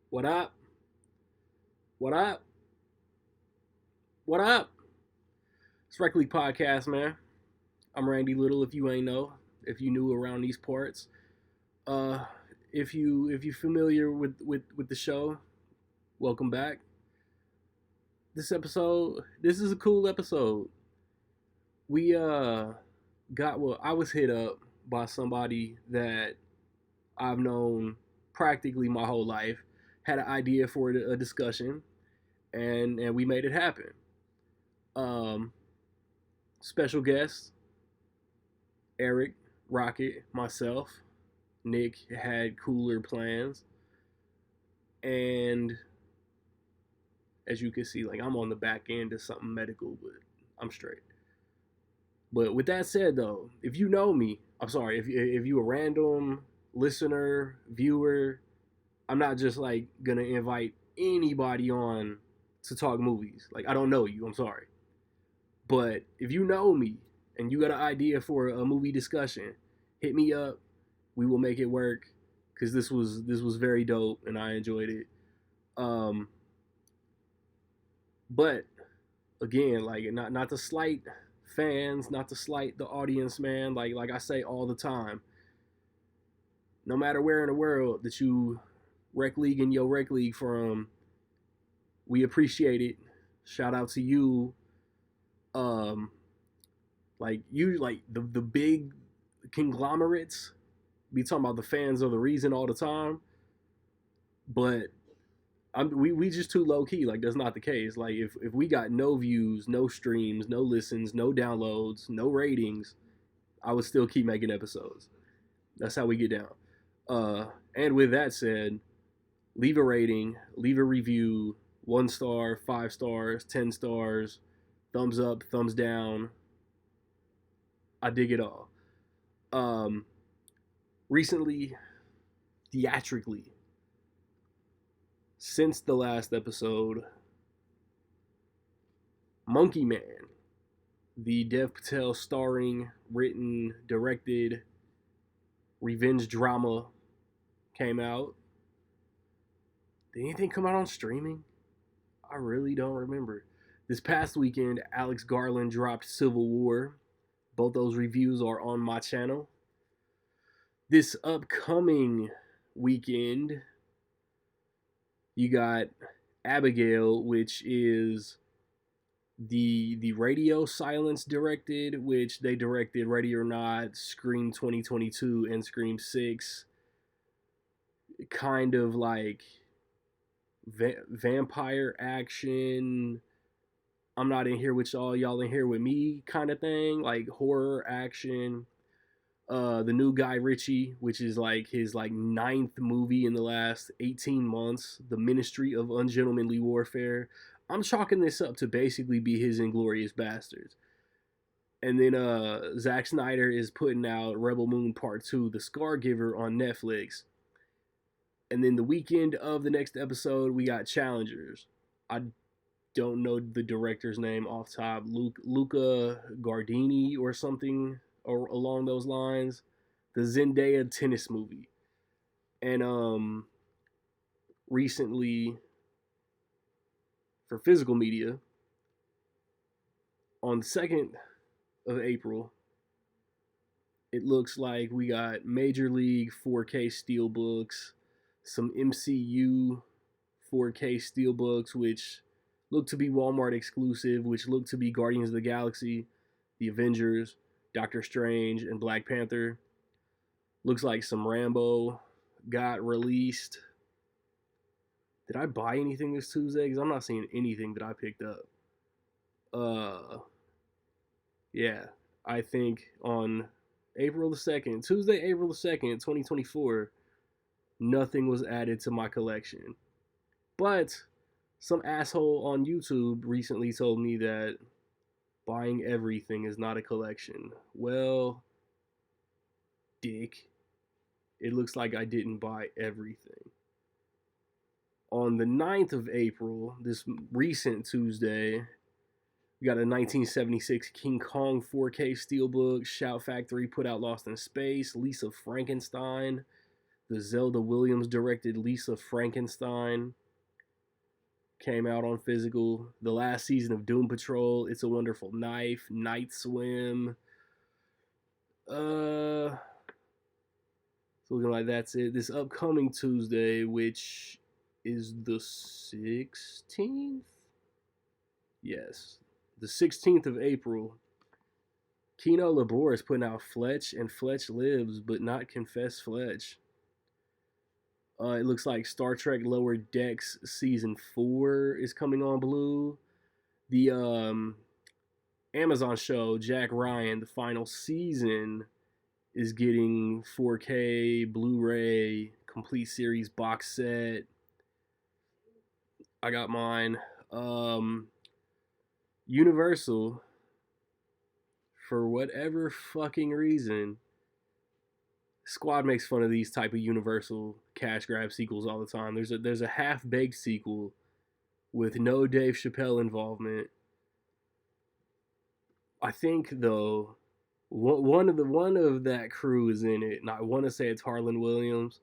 What up? What up? What up? It's Rec League Podcast, man. I'm Randy Little. If you ain't know, if you new around these parts, uh, if you familiar with the show, welcome back. This is a cool episode. We got well. I was hit up by somebody that I've known practically my whole life. Had an idea for a discussion, and we made it happen. Um, Special guest Eric, Rocket, myself, Nick had cooler plans, and as you can see, like I'm on the back end of something medical, but I'm straight. But with that said, though, if you know me, I'm sorry if you a random listener, viewer, I'm not just like gonna invite anybody on to talk movies. Like I don't know you. I'm sorry. But if you know me and you got an idea for a movie discussion, hit me up. We will make it work because this was very dope and I enjoyed it. Um, but again, like not to slight fans, not to slight the audience, man. Like I say all the time, no matter where in the world that you rec league and yo rec league from, we appreciate it. Shout out to you. Um, like the big conglomerates be talking about the fans are the reason all the time, but we just too low key. Like that's not the case. Like if we got no views, no streams, no listens, no downloads, no ratings, I would still keep making episodes. That's how we get down. And with that said, leave a rating, leave a review, 1 star, 5 stars, 10 stars, thumbs up, thumbs down. I dig it all. Um, Recently, theatrically, since the last episode, Monkey Man, the Dev Patel starring, written, directed revenge drama came out. Did anything come out on streaming? I really don't remember. This past weekend, Alex Garland dropped Civil War. Both those reviews are on my channel. This upcoming weekend, you got Abigail, which is the Radio Silence directed, which they directed Ready or Not, Scream 2022, and Scream 6. Kind of like vampire action. I'm not in here with y'all in here with me kind of thing, like horror action. The new Guy Ritchie, which is like his like ninth movie in the last 18 months, The Ministry of Ungentlemanly Warfare. I'm chalking this up to basically be his Inglorious Bastards. And then Zack Snyder is putting out Rebel Moon Part 2, The Scar Giver on Netflix. And then the weekend of the next episode, we got Challengers. I don't know the director's name off top. Luca Gardini or something or along those lines. The Zendaya tennis movie. And recently for physical media, on the 2nd of April, it looks like we got Major League 4K Steelbooks, some MCU 4K Steelbooks, which look to be Walmart exclusive, which look to be Guardians of the Galaxy, the Avengers, Doctor Strange, and Black Panther. Looks like some Rambo got released. Did I buy anything this Tuesday? Because I'm not seeing anything that I picked up. Yeah, I think on April the 2nd, Tuesday, April the 2nd, 2024, nothing was added to my collection. But some asshole on YouTube recently told me that buying everything is not a collection. Well, dick, it looks like I didn't buy everything. On the 9th of April, this recent Tuesday, we got a 1976 King Kong 4K Steelbook. Shout Factory put out Lost in Space. Lisa Frankenstein. The Zelda Williams directed Lisa Frankenstein came out on physical. The last season of Doom Patrol, It's a Wonderful Knife, Night Swim. It's looking like that's it. This upcoming Tuesday, which is the 16th? Yes. The 16th of April. Kino Labor is putting out Fletch, and Fletch Lives, but not Confess Fletch. It looks like Star Trek Lower Decks Season 4 is coming on Blue. The Amazon show, Jack Ryan, the final season, is getting 4K, Blu-ray, complete series box set. I got mine. Universal, for whatever fucking reason, Squad makes fun of these type of Universal cash grab sequels all the time. There's a half-baked sequel with no Dave Chappelle involvement. I think though one of that crew is in it, and I want to say it's Harlan Williams.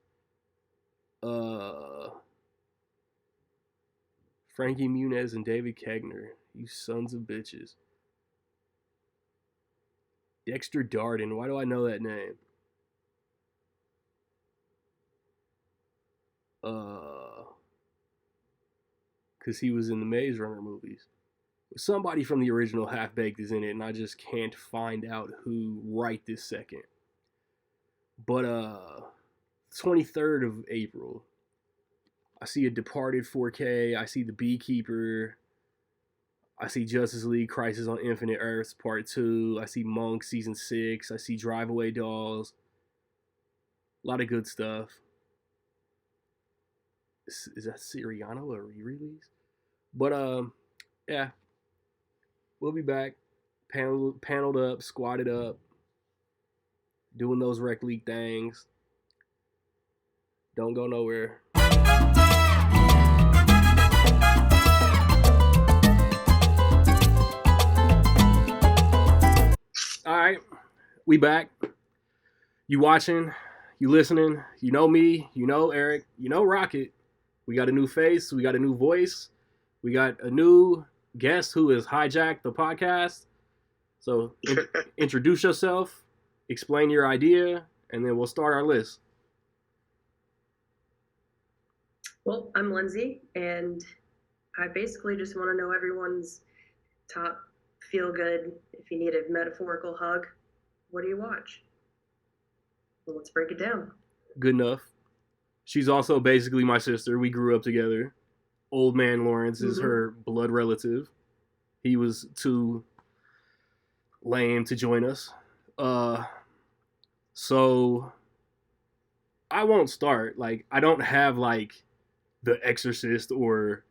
Frankie Muniz and David Koechner. You sons of bitches. Dexter Darden. Why do I know that name? Because he was in the Maze Runner movies. Somebody from the original Half Baked is in it, and I just can't find out who right this second. But 23rd of April, I see a Departed 4K. I see The Beekeeper. I see Justice League Crisis on Infinite Earths Part 2. I see Monk Season 6. I see Drive Away Dolls. A lot of good stuff. Is that Siriano, a re-release? But yeah, we'll be back, paneled up, squatted up, doing those Rec League things. Don't go nowhere. All right, we back. You watching, you listening, you know me, you know Eric, you know Rocket. We got a new face, we got a new voice, we got a new guest who has hijacked the podcast. So introduce yourself, explain your idea, and then we'll start our list. Well, I'm Lindsay, and I basically just want to know everyone's top feel-good, if you need a metaphorical hug, what do you watch? Well, let's break it down. Good enough. She's also basically my sister. We grew up together. Old man Lawrence is her blood relative. He was too lame to join us. So I won't start. Like, I don't have like The Exorcist or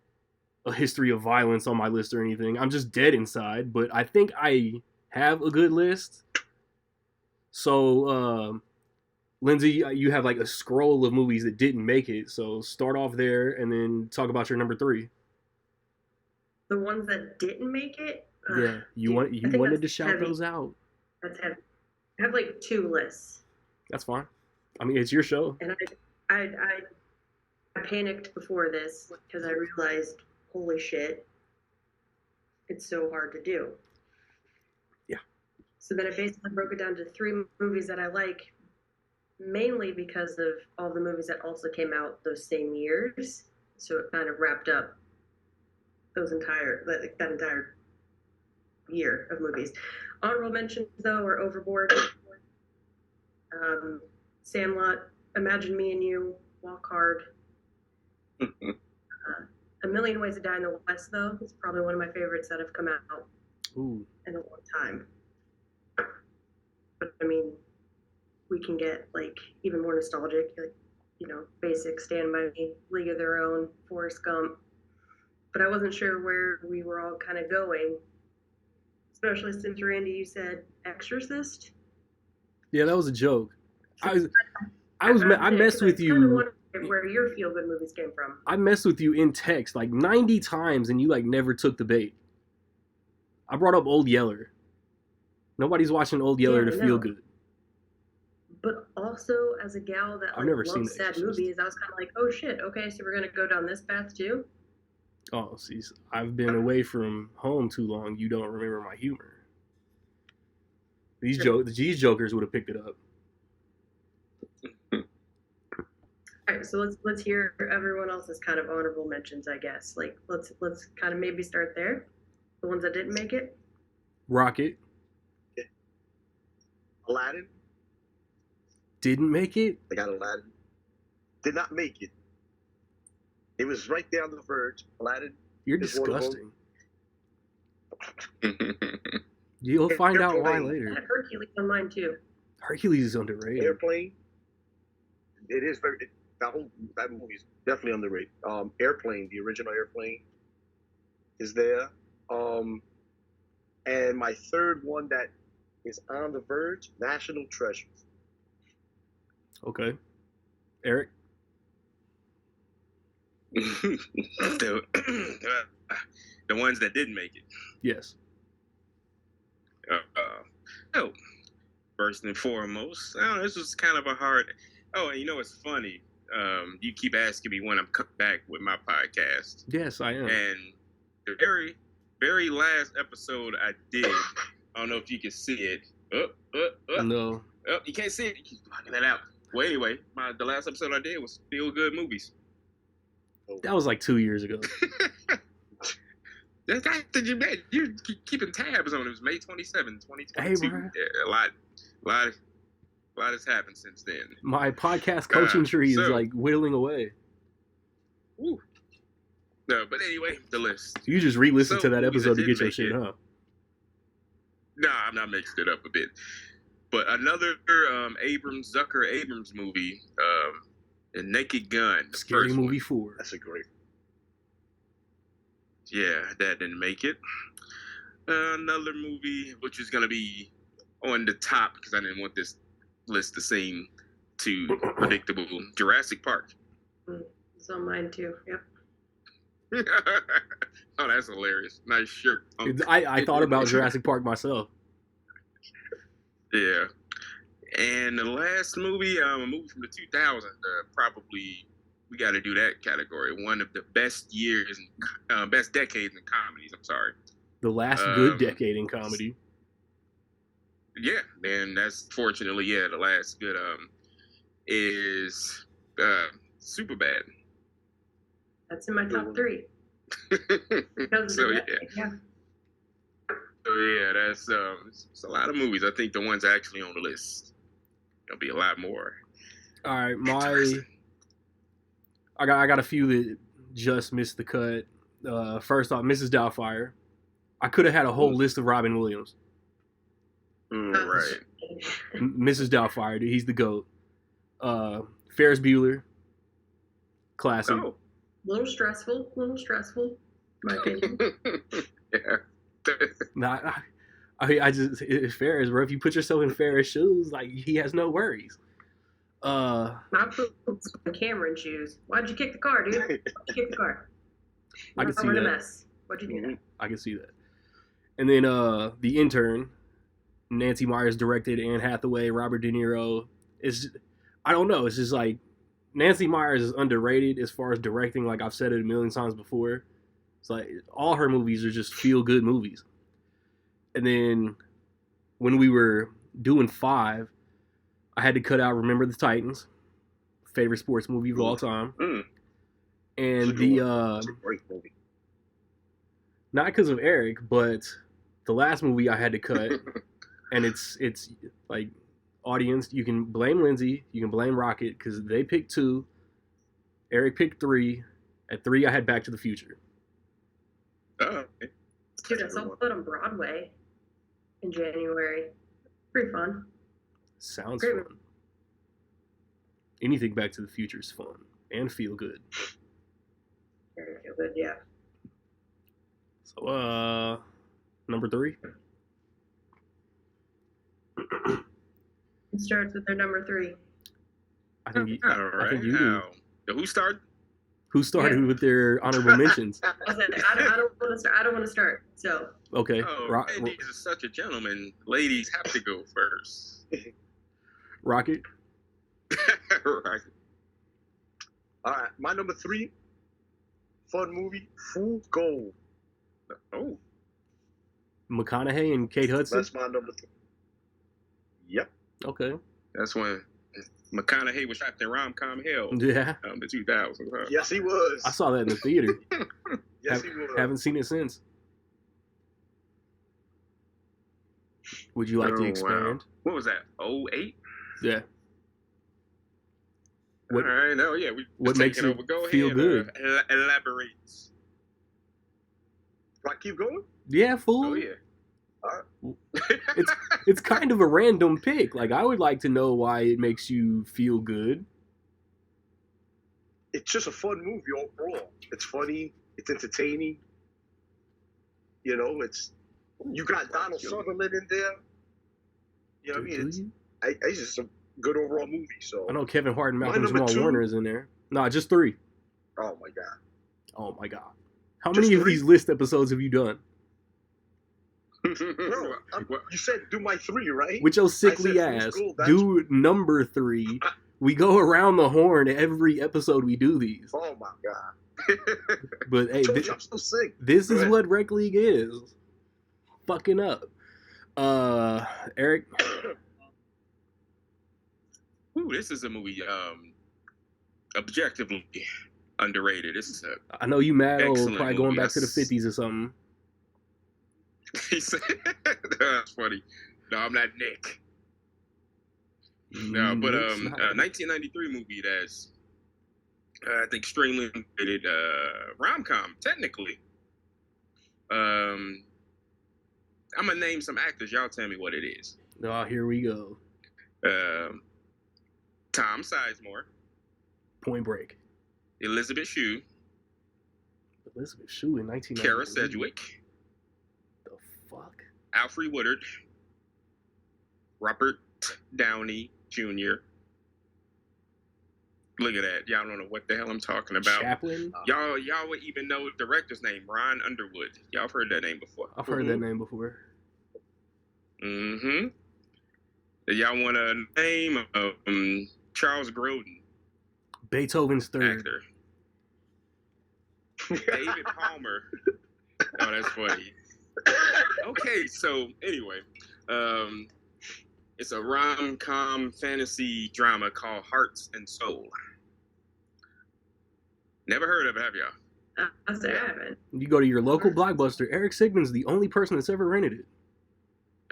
a history of violence on my list or anything. I'm just dead inside, but I think I have a good list. So Lindsay, you have like a scroll of movies that didn't make it, so start off there and then talk about your number 3. The ones that didn't make it? Yeah, you wanted to shout heavy. Those out. That's heavy. I have like 2 lists. That's fine. I mean, it's your show. And I panicked before this because I realized, holy shit, it's so hard to do. Yeah. So then I basically broke it down to 3 movies that I like, mainly because of all the movies that also came out those same years. So it kind of wrapped up that entire year of movies. Honorable mentions, though, are Overboard, Sandlot, Imagine Me and You, Walk Hard. A Million Ways to Die in the West, though, is probably one of my favorites that have come out in a long time. But I mean, we can get like even more nostalgic, like, you know, basic Stand By Me, League of Their Own, Forrest Gump. But I wasn't sure where we were all kind of going, especially since, Randy, you said Exorcist. Yeah, that was a joke. I messed with you. Kind of wondering where your feel-good movies came from. I messed with you in text like 90 times, and you like never took the bait. I brought up Old Yeller. Nobody's watching Old Yeller to feel good. But also, as a gal that I've never seen loves The sad Exorcist. movies, I was kind of like, oh shit, okay, so we're gonna go down this path too. Oh, see, I've been away from home too long. You don't remember my humor. These jokers would have picked it up. All right, so let's hear everyone else's kind of honorable mentions, I guess. Like let's kind of maybe start there. The ones that didn't make it. Rocket Aladdin. didn't make it. They got Aladdin. Did not make it. It was right there on the verge. Aladdin. You're is one of disgusting. them. You'll find out why Airplane. I later. had Hercules on mine too. Hercules is underrated. Airplane. It is very. That movie is definitely underrated. Airplane, the original Airplane, is there. And my third one that is on the verge, National Treasures. Okay. Eric? the, the ones that didn't make it. Yes. Oh, first and foremost, I don't know, this was kind of a hard. Oh, and you know what's funny? You keep asking me when I'm back with my podcast, Yes, I am. and the very, very last episode I did, I don't know if you can see it. No. You can't see it. You keep blocking that out. Well, anyway, the last episode I did was Feel Good Movies. That was like 2 years ago. That guy that you met, you're keeping tabs on it. It was May 27, 2022. Hey, bro. Yeah, a lot has happened since then. My podcast coaching tree is so- like whittling away. Woo. No, but anyway, the list. You just re-listen So, to that movies episode that to get your didn't shit, make huh? No, I'm not mixed it up a bit. But another Zucker Abrams movie, The Naked Gun. The Scary first Movie one. 4. That's a great. Yeah, that didn't make it. Another movie, which is going to be on the top because I didn't want this list to seem too predictable. Jurassic Park. It's on mine too. Yep. Oh, that's hilarious. Nice shirt. I thought about Jurassic Park myself. Yeah. And the last movie, a movie from the 2000s, probably we got to do that category. One of the best years, best decades in comedies. I'm sorry. The last good decade in comedy. Yeah, and that's fortunately, the last good is Superbad. That's in my top 3. Because So of yeah. that, yeah. So yeah, that's it's a lot of movies. I think the ones actually on the list, there'll be a lot more. All right, Interesting. I got a few that just missed the cut. First off, Mrs. Doubtfire. I could have had a whole list of Robin Williams. Right. Mrs. Doubtfire, dude, he's the GOAT. Ferris Bueller. Classic. Oh. Little stressful, in my opinion. Yeah. Nah, I just it's Ferris, bro. If you put yourself in Ferris' shoes, like he has no worries. I put in Cameron shoes. Why'd you kick the car, dude? Why'd you kick the car? I can see I'm in a that. mess. Why'd you do that? I can see that. And then The Intern, Nancy Meyers directed, Anne Hathaway, Robert De Niro. I don't know. It's just like Nancy Meyers is underrated as far as directing. Like I've said it a million times before. It's like all her movies are just feel good movies. And then when we were doing 5, I had to cut out Remember the Titans, favorite sports movie of all time. And It's a great movie. not because of Eric, but the last movie I had to cut, and it's like audience, you can blame Lindsay, you can blame Rocket because they picked 2, Eric picked 3. At 3, I had Back to the Future. Oh, okay. Dude, I saw that on Broadway in January. Pretty fun. Sounds Great. fun. Anything Back to the Future is fun and feel good. Very good, yeah. So, number 3. It starts with their number 3. I think you, All I right. think you do. Who started? Who started with their honorable mentions? I said, I don't want to start. I don't want to start. So Okay. Oh, Randy is such a gentleman. Ladies have to go first. Rocket. Right. All right, my number 3 fun movie, Full Gold. Oh, McConaughey and Kate Hudson. That's my number 3. Yep. Okay. that's when McConaughey was trapped in rom-com hell. Yeah. The 2000s. Huh? Yes, he was. I saw that in the theater. Yes, he was. Haven't seen it since. Would you like to expand? Wow. What was that? 08? Yeah. What- All right, no, yeah. what makes taking it over. Go feel ahead, good? Elaborate. Right, keep going. Yeah, fool. Oh, yeah. It's kind of a random pick. Like, I would like to know why it makes you feel good. It's just a fun movie overall. It's funny. It's entertaining. You know, you got Donald Sutherland in there. You know what I mean? It's just a good overall movie. So I know Kevin Hart and Malcolm number Jamal 2. Warner is in there. No, just 3. oh my god. Oh my god. How Just many of 3? these list episodes have you done? No, you said do my 3, right? With your I sickly said ass, Fool's Gold, that's- do number 3. We go around the horn every episode we do these. Oh my god. But hey, Told you I'm so sick. this Go is ahead. what Rec League is. Fucking up. Eric? Ooh, this is a movie objectively underrated. This is I know you mad old, Excellent probably going movie. back to the That's- 50s or something. he said, that's funny. No, I'm not Nick. No, but It's not. 1993 movie that's I think extremely underrated rom-com technically. I'm gonna name some actors. Y'all tell me what it is. Oh, here we go. Tom Sizemore, Point Break. Elizabeth Shue, Elizabeth Shue in 1993. Kara Sedgwick, The fuck? Alfred Woodard, Robert Downey Jr. Look at that. Y'all don't know what the hell I'm talking about. Chaplin? Y'all would even know the director's name, Ron Underwood. Y'all have heard that name before. I've heard that name before. Mm-hmm. Y'all want a name? Charles Grodin, Beethoven's Third. actor. David Palmer. Oh, that's funny. Okay, so anyway, it's a rom-com fantasy drama called Hearts and Soul. Never heard of it, have y'all? I said I haven't. You go to your local Blockbuster, Eric Sigmund's the only person that's ever rented it.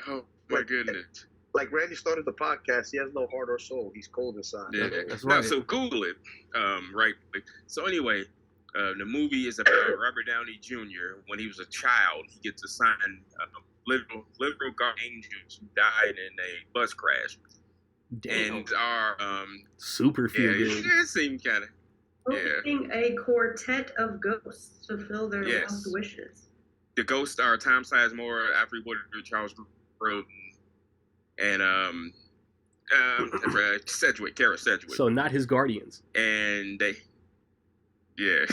Oh my goodness. Like Randy started the podcast, he has no heart or soul. He's cold inside. Yeah, That's No, right. so Google it. Right. So anyway, the movie is about Robert Downey Jr. When he was a child, he gets assigned literal guard angels who died in a bus crash, Damn. and are Super feel yeah, good. it seemed kind of Hoping a quartet of ghosts fulfill their Yes. lost wishes. the ghosts are Tom Sizemore, Alfred Woodard, Charles Grodin, and Sedgwick, Kara Sedgwick. So not his guardians. And they, yeah.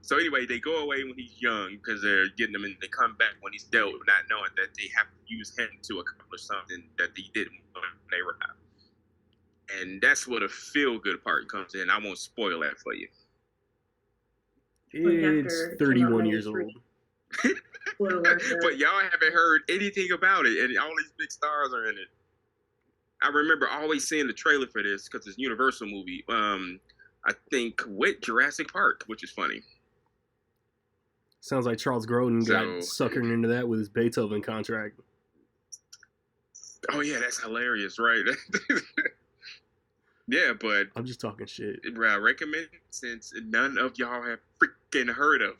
So anyway, they go away when he's young because they're getting him, and they come back when he's dead, not knowing that they have to use him to accomplish something that they didn't when they arrived. And that's where the feel-good part comes in. I won't spoil that for you. It's after 31 years old. 93. Spoiler alert. But y'all haven't heard anything about it, and all these big stars are in it. I remember always seeing the trailer for this because it's a Universal movie. I think with Jurassic Park, which is funny. Sounds like Charles Grodin got So- suckered into that with his Beethoven contract. Oh yeah, that's hilarious, right? Yeah, but I'm just talking shit. I recommend it since none of y'all have freaking heard of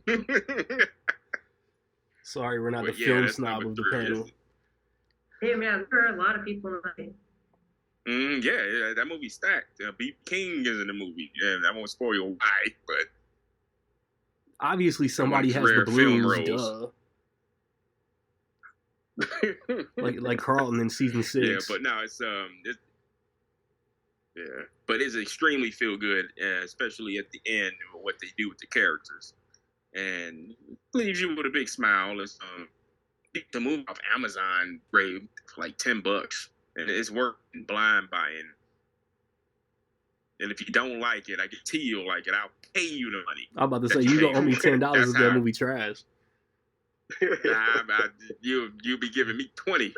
it. Sorry, we're not But the yeah, film that's snob number of the 3, panel. isn't it? Hey man, I'm sure a lot of people like Yeah, that movie's stacked. B. King is in the movie, and I won't spoil why, but Obviously, somebody has the rare film blues, roles. duh. Like Carlton in season 6. yeah, but no, but it's extremely feel good, especially at the end of what they do with the characters, and leaves you with a big smile. It's the movie off Amazon, Ray, for like $10. and it's working blind buying. And if you don't like it, I guarantee you'll like it. I'll pay you the money. I'm about to say, you gonna owe me $10 if that movie trash. You'll be giving me 20.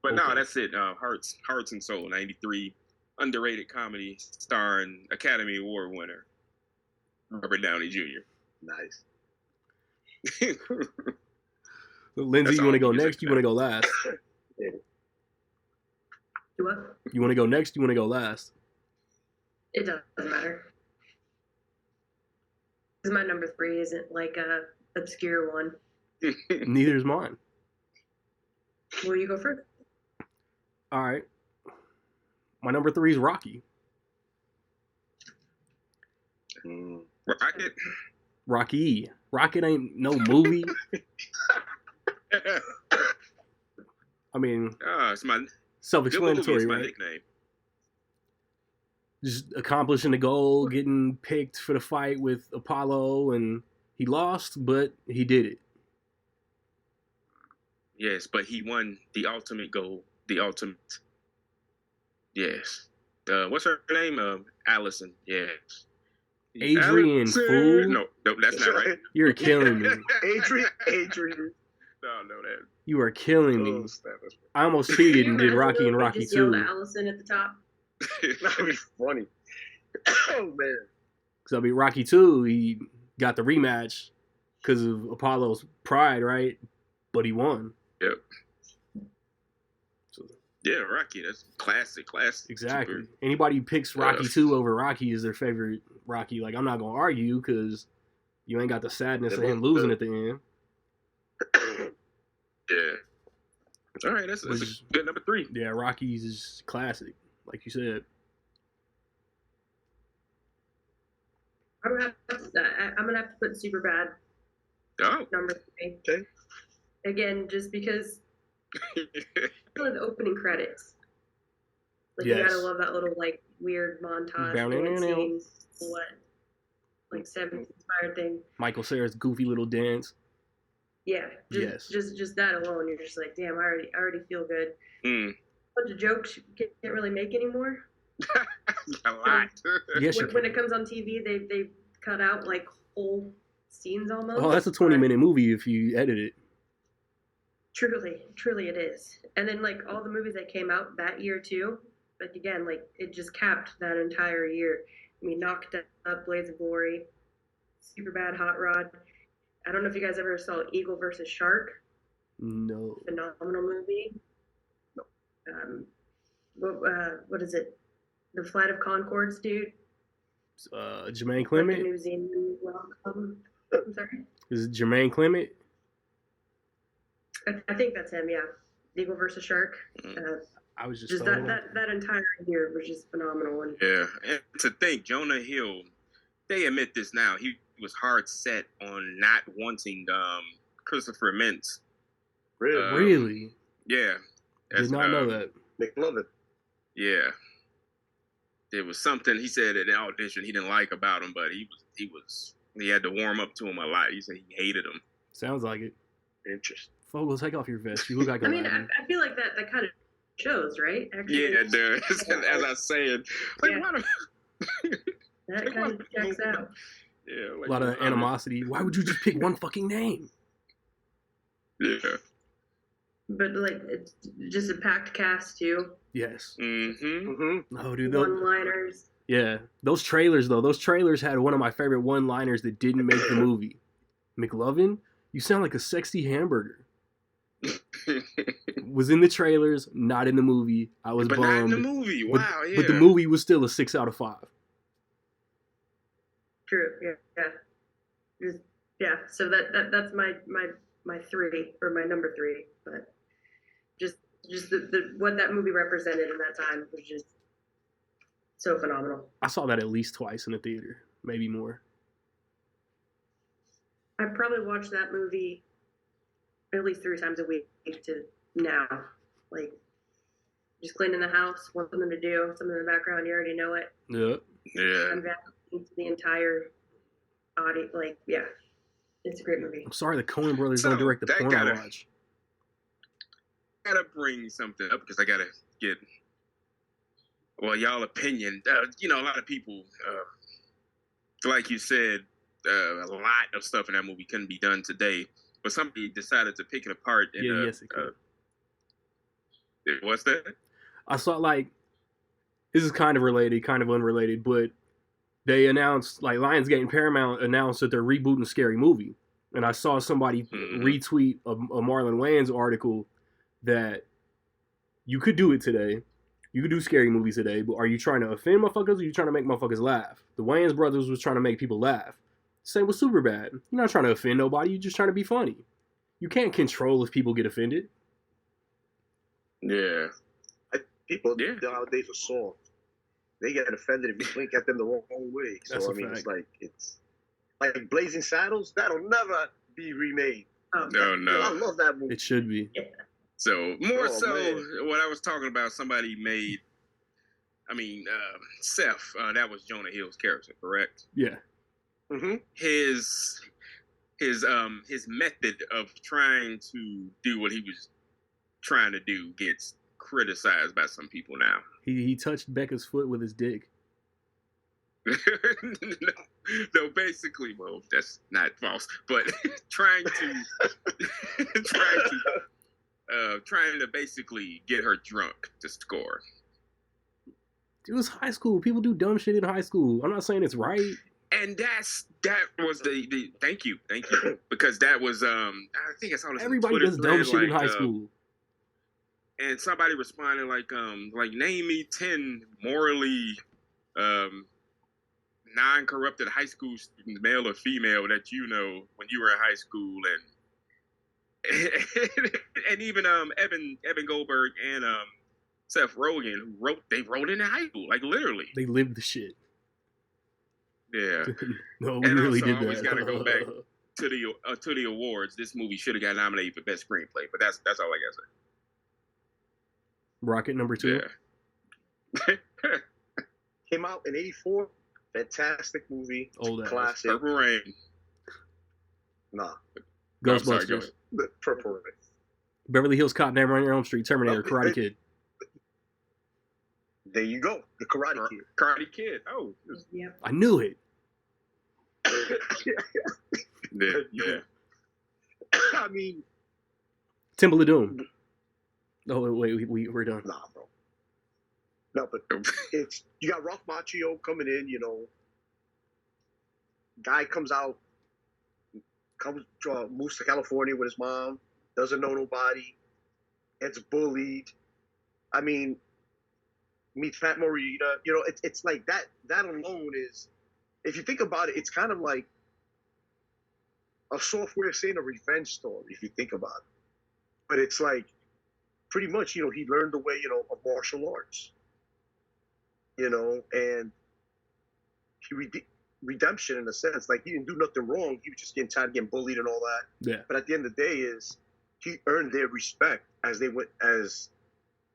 But no, that's it. Hearts and Soul, 93. Underrated comedy starring Academy Award winner Robert Downey Jr. Nice. Lindsay, you want to go next? You want to go last? What? You want to go next? You want to go last? It doesn't matter. Because my number 3 isn't like a obscure one. Neither is mine. Well, you go first. All right. My number 3 is Rocky. Rocket? Rocky. Rocket ain't no movie. I mean, it's my self-explanatory, it's my right? nickname. Just accomplishing the goal, getting picked for the fight with Apollo, and he lost, but he did it. Yes, but he won the ultimate goal. The ultimate. What's her name? Allison. Yes. Adrian, Allison. fool. No, that's not right. You're killing me. Adrian. No, that. You are killing me. I almost cheated and did Rocky and Rocky just yelled 2. Allison at the top. That'd be funny. Oh man. Because I mean, Rocky 2, he got the rematch because of Apollo's pride, right? But he won. Yep. So, yeah, Rocky. That's classic. Exactly. Super. Anybody who picks Rocky 2 over Rocky is their favorite Rocky. Like, I'm not going to argue because you ain't got the sadness of him losing at the end. Yeah. All right, that's a good number 3. Yeah, Rocky's is classic, like you said. I'm gonna have to put Superbad number 3. Okay. Again, just because one of the opening credits. Like Yes. you gotta love that little like weird montage dancing, like 70s inspired thing. Michael Cera's goofy little dance. Yeah, just that alone, you're just like, damn, I already feel good. Bunch of jokes you can't really make anymore. A lot. Yes, when it comes on TV, they cut out like whole scenes almost. Oh, that's a 20-minute movie if you edit it. Truly it is. And then like all the movies that came out that year too, like again, like it just capped that entire year. I mean, Knocked Up, Blades of Glory, Superbad, Hot Rod. I don't know if you guys ever saw Eagle versus Shark. No. Phenomenal movie. What is it? The Flight of Conchords, dude. Jermaine Clement. Like the New Zealand welcome. I'm sorry. Is it Jermaine Clement? I think that's him. Yeah. Eagle versus Shark. I was just that entire year was just phenomenal. Yeah, and to think Jonah Hill, they admit this now. He was hard set on not wanting Christopher Mintz. Really? Yeah. Did not know that. McLovin. Yeah. There was something he said at the audition he didn't like about him, but he had to warm up to him a lot. He said he hated him. Sounds like it. Interesting. Fogel, take off your vest. You look like a I mean, I feel like that kind of shows, right? Actually, yeah, it does. As I said, like, yeah. That kind of checks out. Yeah, like, a lot of animosity. Why would you just pick one fucking name? Yeah. But like, it's just a packed cast too. Yes. Mm-hmm. Oh, dude, one-liners. Yeah, those trailers though. Those trailers had one of my favorite one-liners that didn't make the movie. McLovin, you sound like a sexy hamburger. Was in the trailers, not in the movie. I was bummed. Not in the movie. Wow, yeah. But the movie was still a 6 out of 5. True. Yeah. So that's my 3 or my number 3. But just the what that movie represented in that time was just so phenomenal. I saw that at least twice in the theater, maybe more. I probably watched that movie at least 3 times a week to now. Like, just cleaning the house, want something to do, something in the background, you already know it. Yeah. I'm back into the entire audio. Like, yeah, it's a great movie. I'm sorry the Coen brothers don't direct the porn I watch. gotta bring something up because I gotta get y'all opinion. A lot of people, like you said, a lot of stuff in that movie couldn't be done today, but somebody decided to pick it apart. And, yes, it could. What's that? I saw this is kind of related, kind of unrelated, but they announced Lionsgate and Paramount announced that they're rebooting Scary Movie, and I saw somebody retweet a Marlon Wayans article that you could do it today. You could do Scary Movies today, but are you trying to offend motherfuckers or are you trying to make motherfuckers laugh? The Wayans brothers was trying to make people laugh. Same with Superbad. You're not trying to offend nobody. You're just trying to be funny. You can't control if people get offended. Yeah. People nowadays are soft. They get offended if you blink at them the wrong way. That's So, a fact. it's like Blazing Saddles. That'll never be remade. No. I love that movie. It should be. So, what I was talking about, somebody made, Seth, that was Jonah Hill's character, correct? Yeah. Mm-hmm. His method of trying to do what he was trying to do gets criticized by some people now. He touched Becca's foot with his dick. No, basically, well, that's not false, but trying to basically get her drunk to score. It was high school. People do dumb shit in high school. I'm not saying it's right. And that was the thank you because that was I think I saw this. Everybody does dumb shit in high school. And somebody responded like name me 10 morally non-corrupted high school students, male or female, that you know when you were in high school, and even Evan Goldberg and Seth Rogen, who wrote in high school, like literally. They lived the shit. Yeah. No, we really did I always that. gotta go back to the awards. This movie should have got nominated for best screenplay, but that's all I gotta say. Rocket number 2. Yeah. Came out in '84. Fantastic movie. Old ass. Classic. Purple Rain. Nah. Ghostbusters. Purple Rain. Beverly Hills Cop, Nightmare on Elm Street, Terminator, Karate Kid. There you go. The Karate Kid. Karate Kid. Oh. Yeah. I knew it. Yeah. I mean, Temple of Doom. Oh wait, we're done. Nah, bro. No, but it's you got Ralph Macchio coming in. Guy comes moves to California with his mom. Doesn't know nobody. Gets bullied. I mean, meets Pat Morita. It's like that. That alone is, if you think about it, it's kind of like a soft way of saying a revenge story. If you think about it, but it's like pretty much, he learned the way, of martial arts. And redemption in a sense. Like, he didn't do nothing wrong. He was just getting tired of getting bullied and all that. Yeah. But at the end of the day, he earned their respect as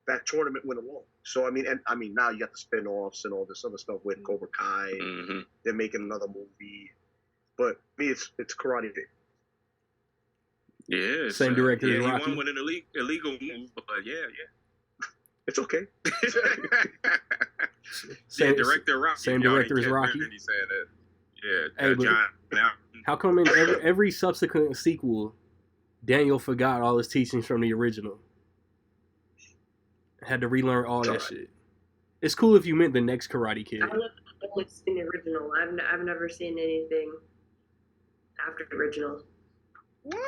that tournament went along. So now you got the spin-offs and all this other stuff with Cobra Kai. Mm-hmm. They're making another movie, but me, it's Karate Kid. Yeah. Same director as Rocky. He won with an illegal move, but yeah. It's okay. Director Rocky. Same director as Rocky. He said that. Yeah. Hey, John. How come in every subsequent sequel, Daniel forgot all his teachings from the original? Had to relearn all that shit. It's cool if you meant the next Karate Kid. I've only seen the original. I've never seen anything after the original. What?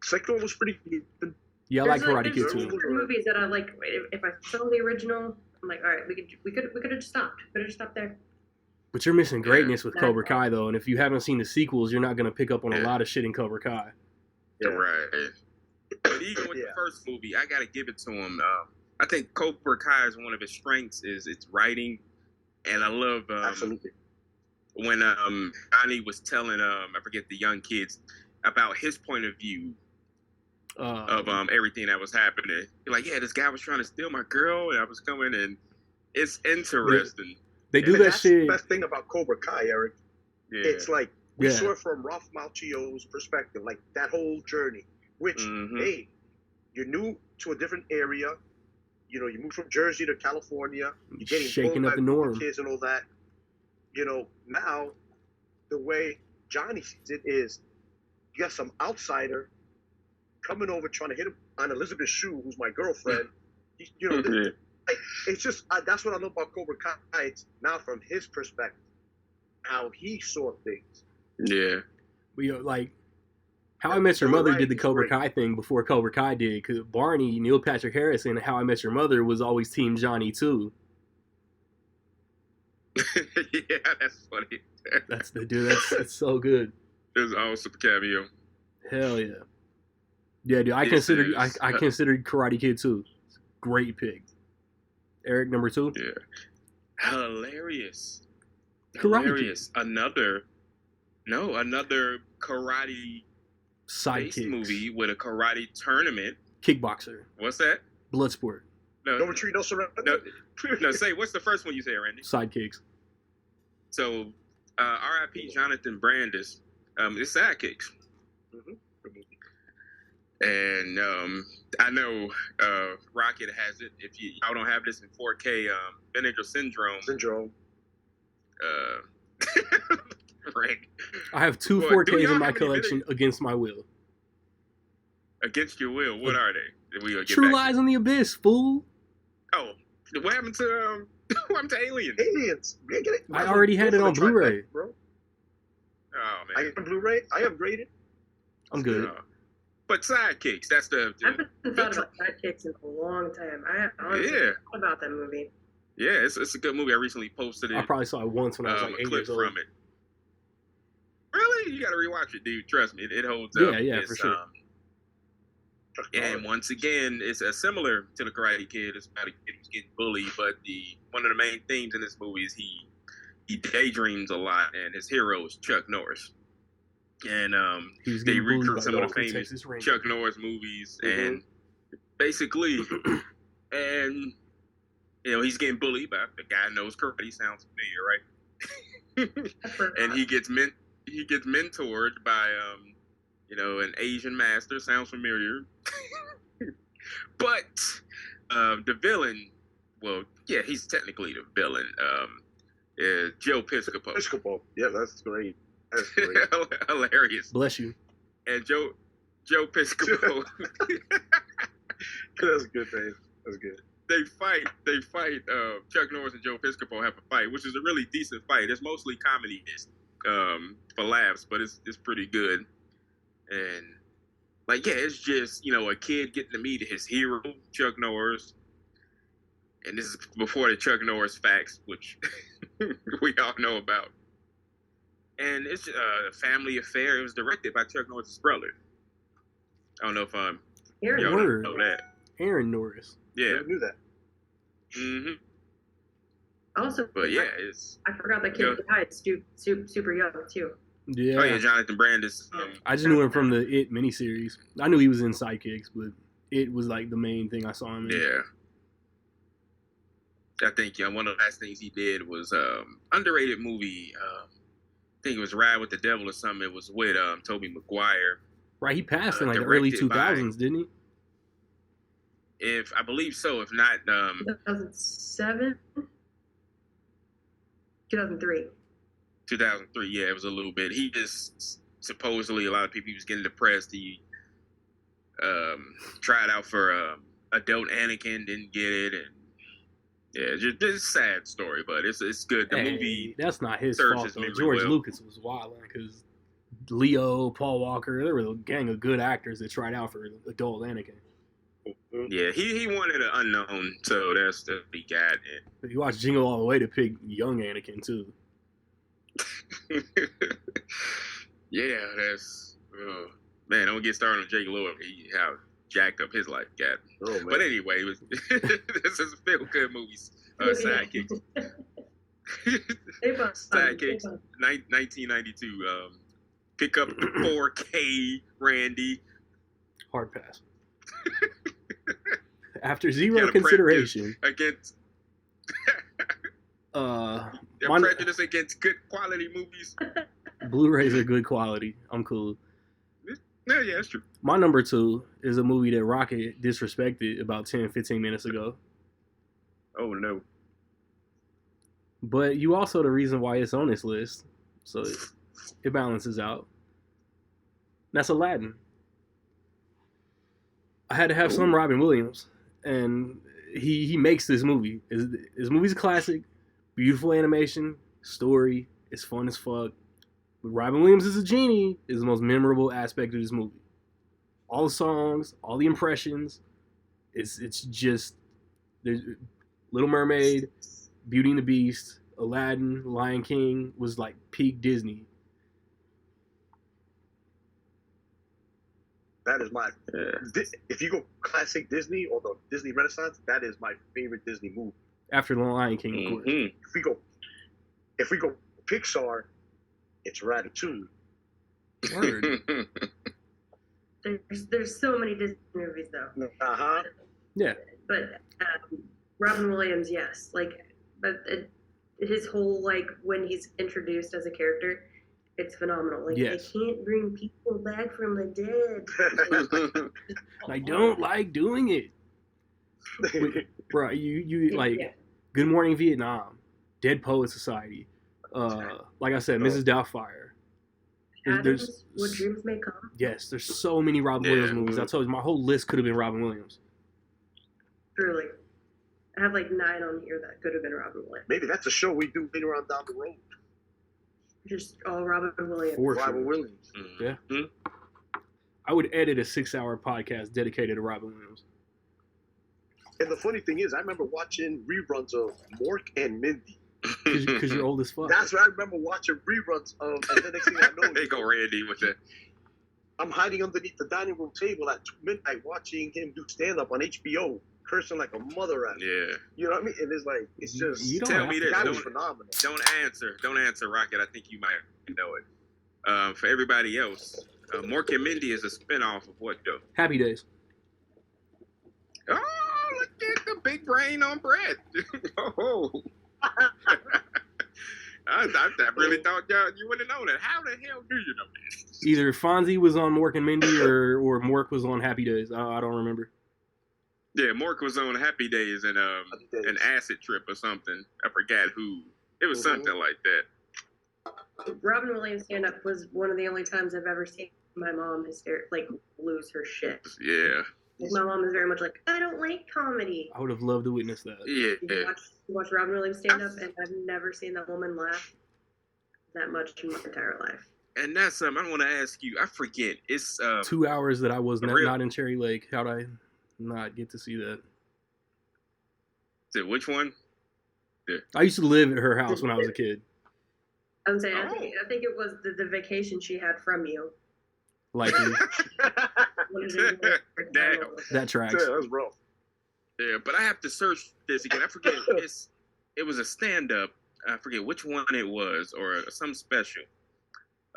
Second one was pretty good. Yeah, I like Karate Kid too. There's movies that I like. If I saw the original, I'm like, all right, we could have just stopped. Could have just stopped there. But you're missing greatness with Cobra Kai, though, and if you haven't seen the sequels, you're not going to pick up on a lot of shit in Cobra Kai. Yeah. Right. But even with the first movie, I got to give it to him. I think Cobra Kai is one of his strengths is its writing, and I love absolutely when Johnny was telling I forget the young kids about his point of view of everything that was happening. You're like, yeah, this guy was trying to steal my girl, and I was coming, and it's interesting. They do that that's shit. The best thing about Cobra Kai, Eric. Yeah. It's like we saw it from Ralph Macchio's perspective, like that whole journey. Which, hey, you're new to a different area. You know, you moved from Jersey to California. You're getting Shaking up by the norm. kids and all that. You know, now the way Johnny sees it is you got some outsider coming over trying to hit him on Elizabeth Shue, who's my girlfriend. You know, like, it's just that's what I love about Cobra Kai. It's now from his perspective, how he saw things. Yeah. We like How I Met Your Mother did the Cobra Kai thing before Cobra Kai did, because Barney, Neil Patrick Harris, and How I Met Your Mother was always Team Johnny too. Yeah, that's funny. That's the dude. That's so good. It was an awesome cameo. Hell yeah. Yeah, dude. I considered Karate Kid too. Great pick. Eric, number 2. Yeah. Hilarious. Karate Kid. Another karate sidekicks movie with a karate tournament. Kickboxer. What's that? Bloodsport. No retreat, no surrender. No, say what's the first one you say, Randy? Sidekicks. So, R.I.P. Jonathan Brandis. It's Sidekicks. Mm-hmm. And I know Rocket has it. If y'all don't have this in 4K, Vinegar Syndrome. Right. I have 2 4Ks in my collection against my will. Against your will? What are they? True Lies in the Abyss, fool. Oh, what happened to Aliens? Aliens. I already had it on Blu-ray, bro. Oh man, I got Blu-ray. I upgraded. I'm good. But Sidekicks, that's the I haven't thought about Sidekicks in a long time. I honestly thought about that movie. Yeah, it's a good movie. I recently posted it. I probably saw it once when I was like 8 years old. From it. Really? You got to rewatch it, dude. Trust me, it holds up. Yeah, for sure. And once again, it's similar to the Karate Kid. It's about a kid who's getting bullied, but one of the main themes in this movie is he daydreams a lot, and his hero is Chuck Norris. And they recruit some of the famous Chuck Norris movies, and basically, and he's getting bullied by the guy who knows karate. Sounds familiar, right? And he gets mentored by an Asian master. Sounds familiar. But the villain, well, yeah, he's technically the villain. Is Joe Piscopo. Piscopo, yeah, that's great. That's great. Hilarious. Bless you. And Joe Piscopo. That's good, Dave. That's good. They fight. Chuck Norris and Joe Piscopo have a fight, which is a really decent fight. It's mostly comedy, for laughs, but it's pretty good. And it's just a kid getting to meet his hero, Chuck Norris. And this is before the Chuck Norris facts, which we all know about. And it's a family affair. It was directed by Chuck Norris' brother. I don't know if y'all know that. Aaron Norris. Yeah. I knew that. Mm-hmm. Also, but yeah, I forgot that kid died super young too. Yeah. Oh yeah, Jonathan Brandis. I just knew him from the It miniseries. I knew he was in Sidekicks, but It was like the main thing I saw him in. Yeah. I think one of the last things he did was underrated movie. I think it was Ride with the Devil or something. It was with Tobey Maguire. Right, he passed in like the early 2000s, didn't he? If I believe so. If not, 2007, 2003. 2003. Yeah, it was a little bit. He just supposedly a lot of people he was getting depressed. He tried out for adult Anakin, didn't get it, and yeah, just a sad story, but it's good. The movie that's not his fault though. George Lucas was wild because Leo, Paul Walker, there were a gang of good actors that tried out for adult Anakin. Yeah, he wanted an unknown, so that's the he got it. You watch Jingle All the Way to pick young Anakin too. Yeah, that's man. Don't get started on Jake Lloyd. How jacked up his life got. Oh, but anyway, this is a feel good movie. Sidekicks. Sidekicks. 1992. Pick up the 4K, Randy. Hard pass. After zero consideration against prejudice against good quality movies. Blu-rays are good quality. I'm cool. Yeah, that's true. My number 2 is a movie that Rocket disrespected about 10, 15 minutes ago. Oh no. But you also the reason why it's on this list. So it balances out. That's Aladdin. I had to have some Robin Williams. And he makes this movie. This movie's a classic. Beautiful animation. Story. It's fun as fuck. But Robin Williams as a genie is the most memorable aspect of this movie. All the songs, all the impressions. It's just there's Little Mermaid, Beauty and the Beast, Aladdin, Lion King was like peak Disney. That is my. If you go classic Disney or the Disney Renaissance, that is my favorite Disney movie. After the Lion King, of course. If we go Pixar, it's Ratatouille. Word. There's so many Disney movies though. Yeah. But Robin Williams, yes, but his whole when he's introduced as a character, it's phenomenal. Yes. I can't bring people back from the dead. I don't like doing it. Bro, you Good Morning Vietnam, Dead Poet Society, like I said, Mrs. Doubtfire. There's What Dreams May Come. Yes, there's so many Robin Williams movies. I told you my whole list could have been Robin Williams. Truly. I have 9 on here that could have been Robin Williams. Maybe that's a show we do later on down the road. Just all Robin Williams. Robin Williams. Yeah. I would edit a 6-hour podcast dedicated to Robin Williams. And the funny thing is, I remember watching reruns of Mork and Mindy. Because you're old as fuck. That's what I remember watching reruns of. And the next thing I know, they go Randy with it. I'm hiding underneath the dining room table at midnight watching him do stand-up on HBO, cursing like a mother at him. Yeah. You know what I mean? And it's it's just... You tell me this. That was phenomenal. Don't answer, Rocket. I think you might know it. For everybody else, Mork and Mindy is a spinoff of what, though? Happy Days. Oh, look at the big brain on Brett. Oh. I really thought you wouldn't know that. How the hell do you know this? Either Fonzie was on Mork and Mindy or Mork was on Happy Days. I don't remember. Yeah, Mork was on Happy Days and an acid trip or something. I forgot who. It was something like that. Robin Williams stand-up was one of the only times I've ever seen my mom lose her shit. Yeah. My mom is very much I don't like comedy. I would have loved to witness that. Yeah. You watch Robin Williams stand up, and I've never seen that woman laugh that much in my entire life. And that's something I want to ask you. I forget. It's 2 hours that I was not in Cherry Lake. How'd I not get to see that? Which one? I used to live at her house when I was a kid. I'm saying, I think it was the vacation she had from you. Likely. That tracks. Yeah, that's rough. Yeah, but I have to search this again. I forget. It was a stand-up. I forget which one it was or some special.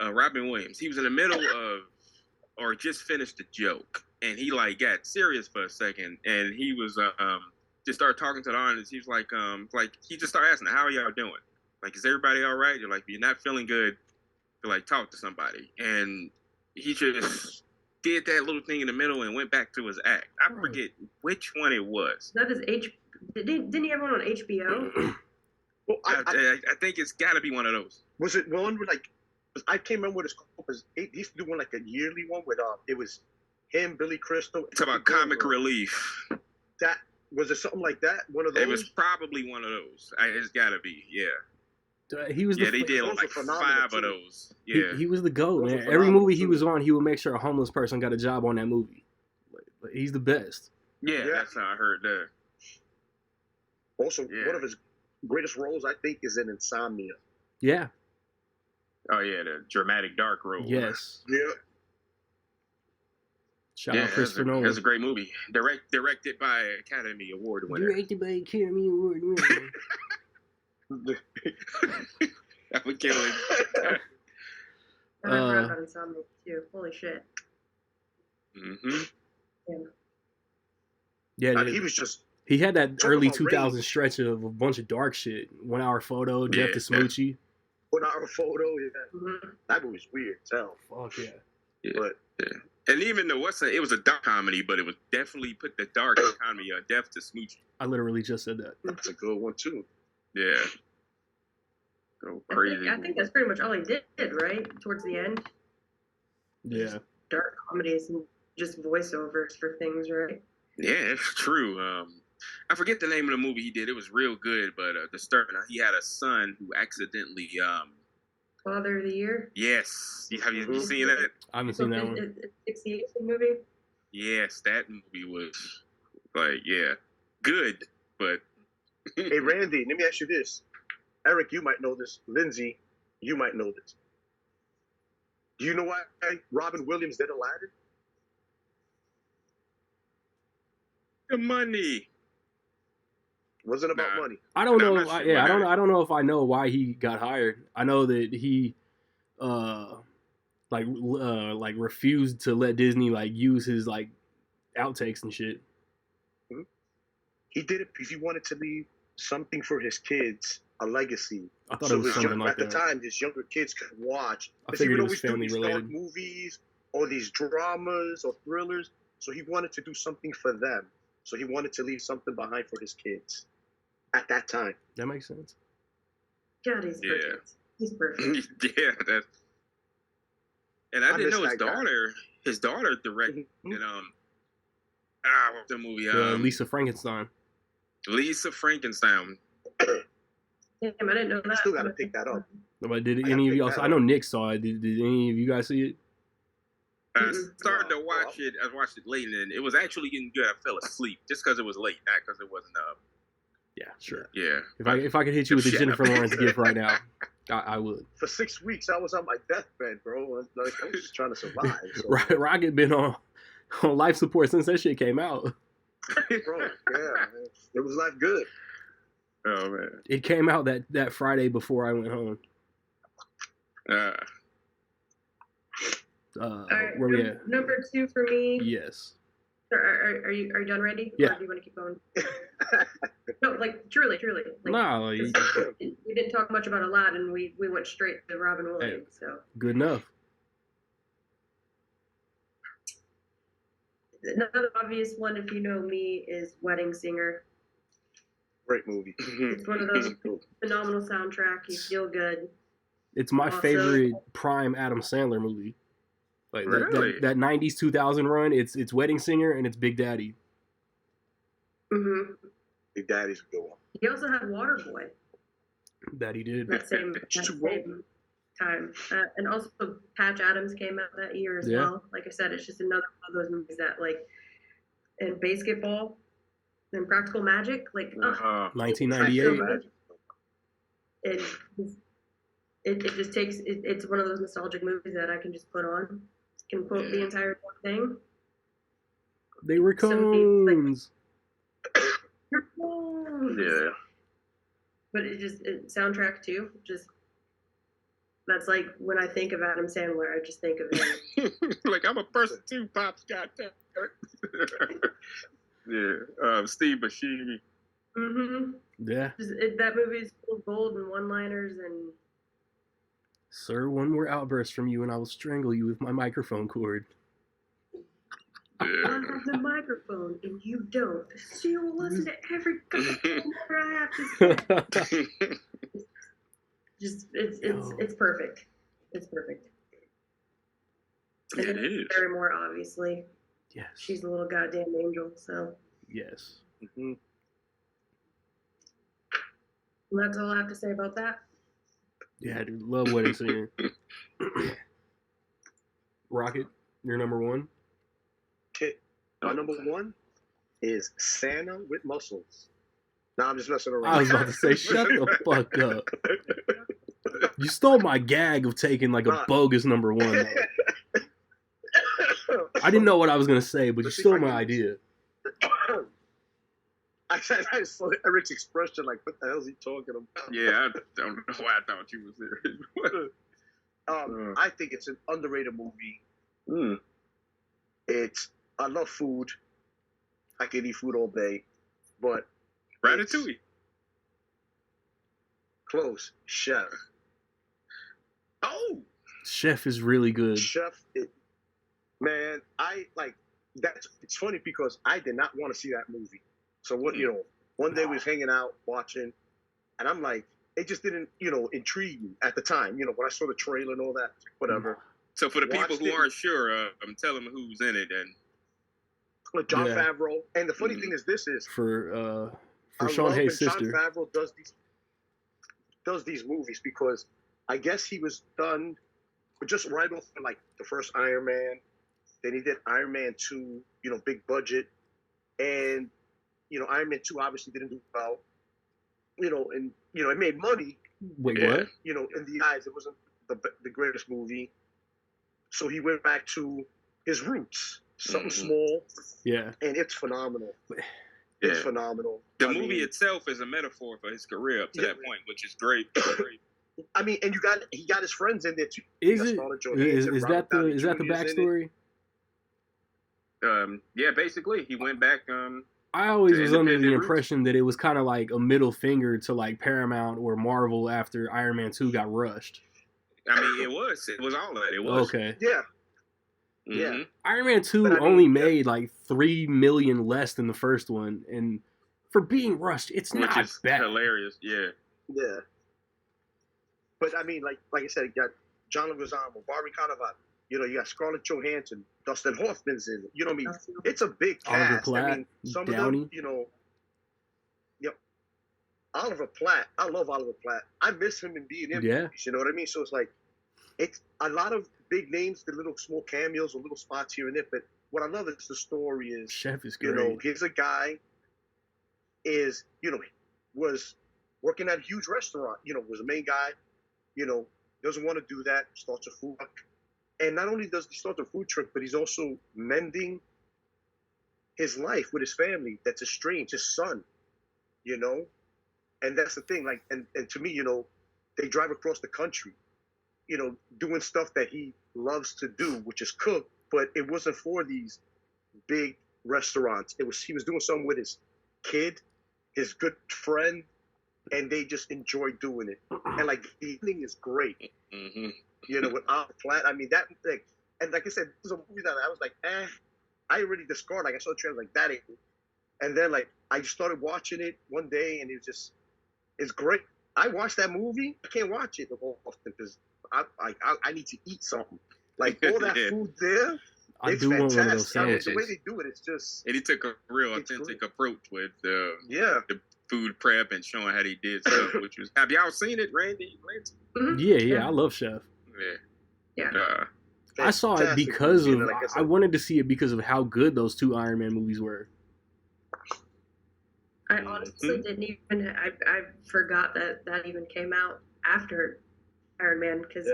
Robin Williams. He was in the middle of, or just finished a joke, and he got serious for a second, and he was just started talking to the audience. He was he just started asking, "How are y'all doing? Is everybody all right?" You're if you're not feeling good, to talk to somebody, and he just did that little thing in the middle and went back to his act. I forget which one it was. That is Didn't he have one on HBO? Well, I think it's got to be one of those. Was it one with I can't remember what it's called. Because he used to do one a yearly one with it was him, Billy Crystal. It's about comic relief. That was it something like that? One of those. It was probably one of those. It's got to be. Yeah. He was they did 5 of those. Yeah, he was the GOAT, man. Every movie he was on, he would make sure a homeless person got a job on that movie. He's the best. Yeah, that's how I heard that. Also, one of his greatest roles, I think, is in Insomnia. Yeah. Oh yeah, the dramatic dark role. Yes. Yeah. Shout out Christopher Nolan. That's a great movie. Directed by Academy Award winner. Directed by Academy Award winner. I would kill him. I heard about Insomnia too. Holy shit. Mm-hmm. Yeah, he was just. He had that early 2000 stretch of a bunch of dark shit. 1 Hour Photo, Death to Smoochie. 1 Hour Photo, yeah. Mm-hmm. That movie was weird as hell. Fuck yeah. But And even though it was a dark comedy, but it was definitely put the dark comedy of Death to Smoochie. I literally just said that. That's a good one too. Yeah. Go crazy. I think that's pretty much all he did, right? Towards the end. Yeah. Just dark comedies and just voiceovers for things, right? Yeah, it's true. I forget the name of the movie he did. It was real good, but disturbing. He had a son who accidentally. Father of the Year. Yes. Have you seen that? I haven't seen that one. It's 68 movie. Yes, that movie was good, but. Hey, Randy, let me ask you this. Eric, you might know this. Lindsay, you might know this. Do you know why Robin Williams did Aladdin? The money. Wasn't about money. I don't know. I don't know if I know why he got hired. I know that he, refused to let Disney use his outtakes and shit. Mm-hmm. He did it because he wanted to leave something for his kids, a legacy. I thought it was something like that. At the time, his younger kids could watch. I figured it was family related. Movies or these dramas or thrillers. So he wanted to do something for them. So he wanted to leave something behind for his kids. At that time. That makes sense. God, he's perfect. He's perfect. Yeah, that's. And I didn't know his daughter directed. Mm-hmm. What's the movie? Lisa Frankenstein. Lisa Frankenstein. Damn, I didn't know that. Still got to pick that up. But did any of y'all? I know Nick saw it. Did any of you guys see it? I started to watch it. I watched it late, and it was actually getting good. I fell asleep just because it was late, not because it wasn't up. Yeah, sure. Yeah. If I could hit you with a Jennifer Lawrence gift right now, I would. For 6 weeks, I was on my deathbed, bro. I was just trying to survive. So. Rocket been on life support since that shit came out. Bro, yeah, it was not good. Oh man. It came out that Friday before I went home. Where we at? Number 2 for me. Yes. Are you done, Randy? Yeah. Or do you want to keep going? No, truly. No, we didn't talk much about Aladdin. We went straight to Robin Williams. Hey, so good enough. Another obvious one, if you know me, is Wedding Singer. Great movie. It's one of those phenomenal soundtrack. You feel good. It's my favorite prime Adam Sandler movie. Really? That 90s 2000 run, it's Wedding Singer and it's Big Daddy. Mm-hmm. Big Daddy's a good one. He also had Waterboy. That he did. That same time. And also Patch Adams came out that year as well. Like I said, it's just another one of those movies that and Basketball and Practical Magic, 1998. And it just takes, it's one of those nostalgic movies that I can just put on. Can quote the entire thing. They were cones. Yeah. But soundtrack too, that's when I think of Adam Sandler, I just think of him. I'm a person too, Pops got that. Yeah. Steve Buscemi. Mm-hmm. Yeah. That movie is full of gold and one-liners and... Sir, one more outburst from you and I will strangle you with my microphone cord. I have the microphone and you don't. So you will listen to every goddamn word I have to say. It's perfect. It's perfect. It is. Barrymore, obviously. Yes. She's a little goddamn angel, so. Yes. Mm-hmm. And that's all I have to say about that. Yeah, I do love Wedding Singer. Rocket, you're number 1. Okay. My number 1 is Santa with Muscles. No, I'm just messing around. I was about to say, shut the fuck up. You stole my gag of taking a bogus number 1. I didn't know what I was going to say, but you stole my idea. I saw Eric's expression what the hell is he talking about? Yeah, I don't know why I thought you were serious. I think it's an underrated movie. I love food. I can eat food all day, but Ratatouille. Close. Chef. Oh, Chef is really good. Chef. Man, I like that's. It's funny because I did not want to see that movie. So what one day we was hanging out watching, and I'm like, it just didn't intrigue me at the time. When I saw the trailer and all that, whatever. So for the people who aren't sure, I'm telling them who's in it and. John Favreau, and the funny thing is, this is for Sean Hayes' sister. John Favreau does these movies because I guess he was done just right off like the first Iron Man. Then he did Iron Man 2, big budget, and Iron Man 2 obviously didn't do well. And it made money. Wait, what? In the eyes, it wasn't the greatest movie. So he went back to his roots, something small. Yeah. And it's phenomenal. It's phenomenal. The movie itself is a metaphor for his career up to that point, which is great. I mean, and he got his friends in there too. Is that the backstory? Yeah, basically, he went back. I always was under the impression that it was kind of like a middle finger to like Paramount or Marvel after Iron Man 2 got rushed. I mean, it was all of that. It was. Okay. Yeah. Mm-hmm. Yeah. Iron Man 2 only made like $3 million less than the first one, and for being rushed, it's not bad. Hilarious. Yeah. Yeah. But I mean, like I said, you got John Leguizamo, Barbie Cannavale. You got Scarlett Johansson, Dustin Hoffman's in it. You know what I mean? It's a big cast. Oliver Platt, I mean, some Downey. of them, Oliver Platt. I love Oliver Platt. I miss him in being in movies. You know what I mean? So it's like, it's a lot of big names, the little small cameos or little spots here and there. But what I love is the story is, Chef is great. Here's a guy was working at a huge restaurant, was a main guy, doesn't want to do that, starts a food truck. And not only does he start a food truck, but he's also mending his life with his family that's estranged, his son, And that's the thing, like, and to me, they drive across the country, doing stuff that he loves to do, which is cook, but it wasn't for these big restaurants. He was doing something with his kid, his good friend, and they just enjoy doing it. And like the evening is great. Mm-hmm. With Oliver Platt. I mean that like, and like I said, this is a movie that I was like, I already discarded. Like I saw the trailer, like that ain't it. And then like I just started watching it one day, and it's great. I watched that movie. I can't watch it often because I need to eat something. Like all that food there. I do want one of those sandwiches. The way they do it, it's just. And he took a real authentic approach with the food prep and showing how they did stuff, which was. Have y'all seen it, Randy? Mm-hmm. Yeah, I love Chef. Yeah. I saw it because of. I wanted to see it because of how good those two Iron Man movies were. I honestly didn't even. I forgot that even came out after Iron Man because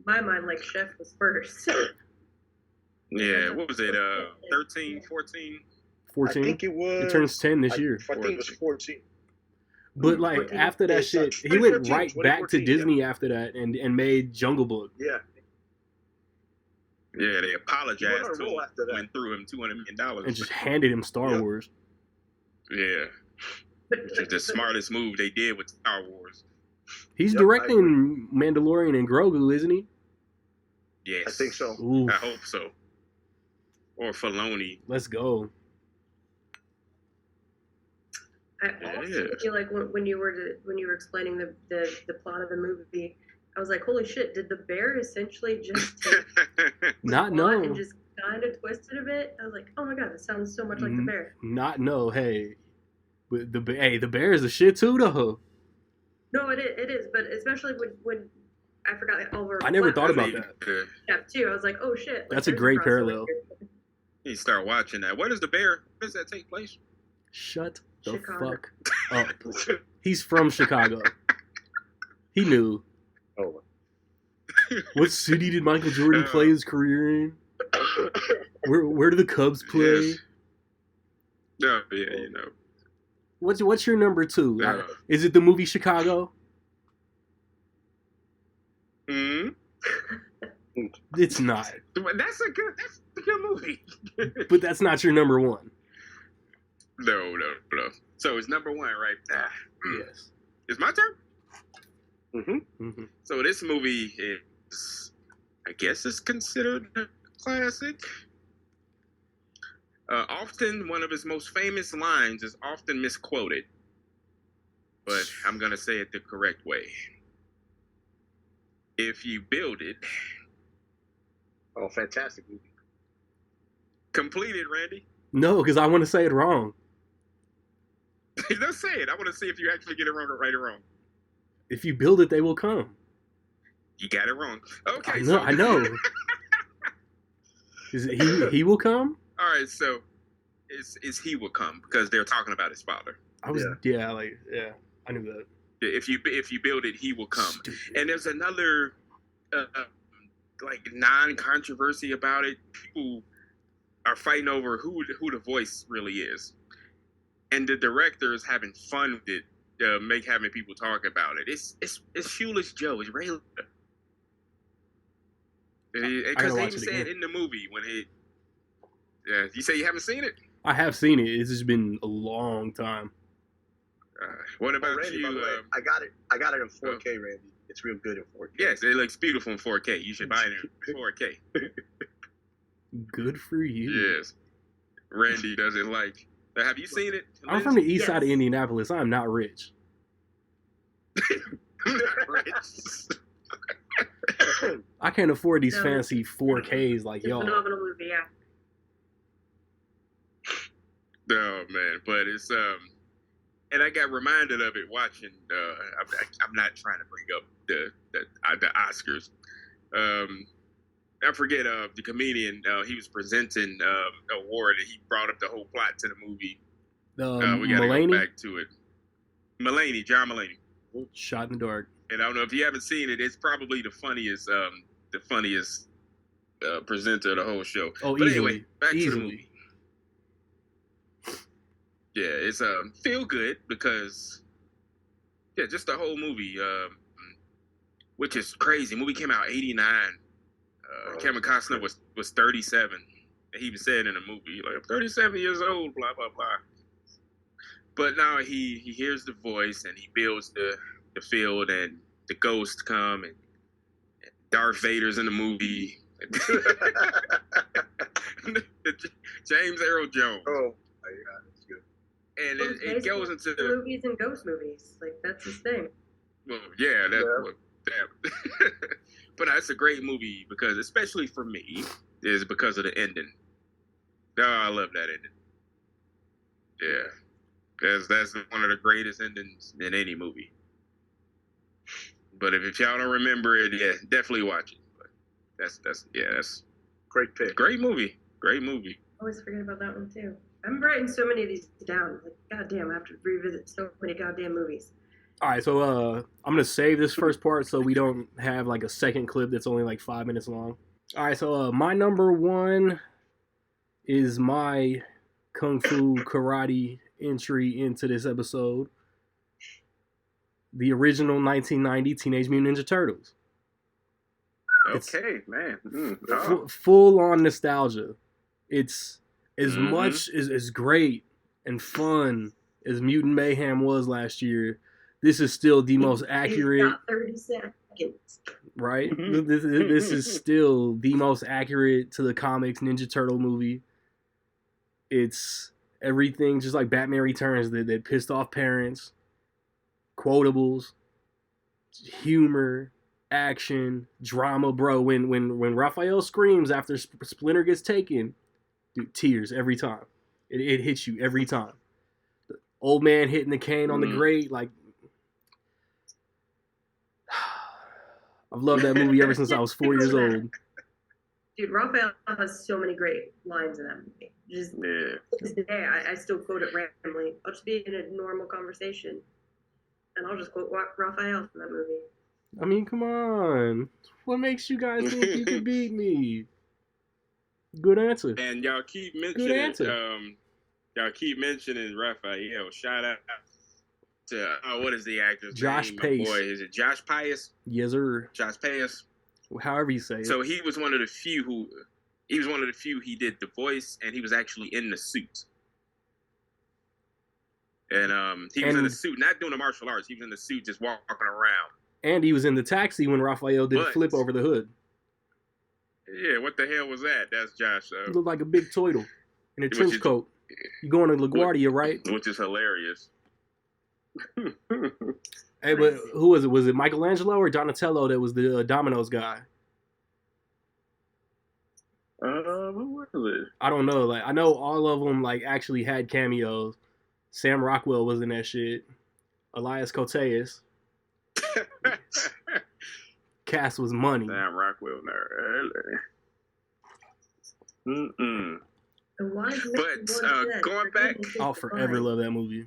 my mind, like Chef was first. Yeah, what was it? 13, 14? 14. I think it was. It turns 10 this year. I think it was 14. But like 14. After that shit, he went right back to Disney after that and made Jungle Book. Yeah. Yeah, they apologized to him, went through him $200 million. And just handed him Star Wars. Yeah. Which is the smartest move they did with Star Wars. He's directing Mandalorian and Grogu, isn't he? Yes. I think so. Oof. I hope so. Or Filoni. Let's go. I also feel like when you were explaining the plot of the movie, I was like, holy shit, did the bear essentially just take and just kind of twist it a bit? I was like, oh my god, it sounds so much like the bear. Hey. The bear is the shit too, though. No, it is, but especially when I forgot Oliver. I never thought about that. Chef too. I was like, oh shit. Like, that's a great parallel. You start watching that. Where does the bear? Where does that take place? Shut the fuck up. He's from Chicago. He knew. Oh. What city did Michael Jordan play his career in? Where do the Cubs play? Yes. No, yeah, What's your number 2? Is it the movie Chicago? Hmm. It's not. That's a good movie. But that's not your number 1. No. So it's number 1, right? Yes. It's my turn? Mm-hmm. So this movie is, I guess it's considered classic. Often, one of his most famous lines is often misquoted, but I'm going to say it the correct way. If you build it... Oh, fantastic movie. Complete it, Randy. No, because I want to say it wrong. Don't say it. I want to see if you actually get it wrong or right or wrong. If you build it, they will come. You got it wrong. Okay, I know. Is it he will come? All right, so is he will come because they're talking about his father. I knew that. If you build it, he will come. Stupid. And there's another like non-controversy about it. People are fighting over who the voice really is, and the director is having fun with it, having people talk about it. It's Shoeless Joe. It's Ray. Because they even said in the movie when he. Yeah, you say you haven't seen it? I have seen it. It's just been a long time. What about Randy, you? by the way, I got it in 4K, Randy. It's real good in 4K. Yes, it looks beautiful in 4K. You should buy it in 4K. Good for you. Yes. Randy doesn't like. Have you seen it? I'm from the east side of Indianapolis. I'm not rich. I'm not rich. I can't afford these fancy 4Ks like It's a y'all. phenomenal movie, yeah. Oh man, but it's and I got reminded of it watching. I'm not trying to bring up the Oscars. I forget the comedian. He was presenting an award, and he brought up the whole plot to the movie. We got to go back to it. John Mulaney. Shot in the dark. And I don't know if you haven't seen it. It's probably the funniest presenter of the whole show. Oh, but easily. Anyway, back to the movie. Yeah, it's feel good because just the whole movie, which is crazy. The movie came out '89. Kevin Costner was 37. And he even said in the movie, like, I'm 37 years old, blah blah blah. But now he hears the voice and he builds the field, and the ghosts come, and Darth Vader's in the movie. James Earl Jones. Oh my God, that's good. And it goes into the movies and ghost movies. Like, that's his thing. Well, yeah, that's what. But that's a great movie because, especially for me, is because of the ending. Oh, I love that ending. Yeah, that's one of the greatest endings in any movie. But if y'all don't remember it, yeah, definitely watch it. But that's great pick. Great movie. I Always forget about that one too. I'm writing so many of these down. Like, goddamn, I have to revisit so many goddamn movies. All right, so I'm gonna save this first part so we don't have like a second clip that's only like 5 minutes long. All right, so my number one is my kung fu karate entry into this episode. The original 1990 Teenage Mutant Ninja Turtles. Okay, man. Full on nostalgia. It's as much as great and fun as Mutant Mayhem was last year. This is still the most accurate. Got 30 seconds. Right? This is still the most accurate to the comics Ninja Turtle movie. It's everything just like Batman Returns that pissed off parents. Quotables, humor, action, drama, bro. When Raphael screams after Splinter gets taken, dude, tears every time. It hits you every time. The old man hitting the cane on the grate, like, I've loved that movie ever since I was 4 years old. Dude, Raphael has so many great lines in that movie. Just to this day, I still quote it randomly. I'll just be in a normal conversation, and I'll just quote Raphael from that movie. I mean, come on. What makes you guys think you can beat me? Good answer. And y'all keep mentioning Raphael. Shout out to what is the actor's Josh name? Pace. Boy, is it Josh Pace? Yes, sir. Josh Pace. However you say it. So he was one of the few he did the voice, and he was actually in the suit. And he was in the suit, not doing the martial arts. He was in the suit, just walking around. And he was in the taxi when Raphael did a flip over the hood. Yeah, what the hell was that? That's Josh. He looked like a big turtle in a Which trench is- coat. You going to LaGuardia, right? Which is hilarious. Hey, but who was it? Was it Michelangelo or Donatello that was the Domino's guy? Who was it? I don't know. Like I know all of them like actually had cameos. Sam Rockwell was in that shit. Elias Koteas. Cast was money. Sam Rockwell, no, early. But going back, I'll forever love that movie.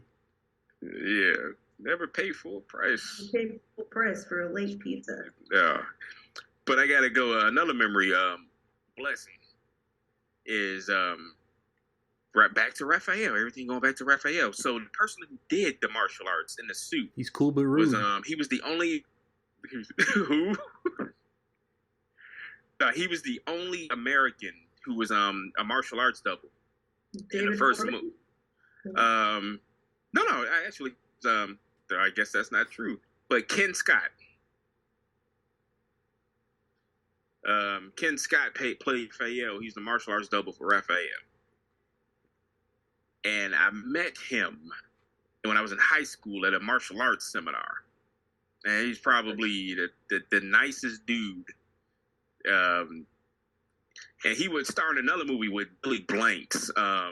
Yeah, never pay full price. You pay full price for a late pizza. Yeah, but I gotta go. Another memory, blessing, is right back to Raphael. Everything going back to Raphael. So the person who did the martial arts in the suit, he's cool but rude. He was the only who. He was the only American who was a martial arts double in the first movie. No, I actually, I guess that's not true. But Ken Scott. Ken Scott played Raphael. He's the martial arts double for Raphael. And I met him when I was in high school at a martial arts seminar. And he's probably the nicest dude. And he would star in another movie with Billy Blanks. I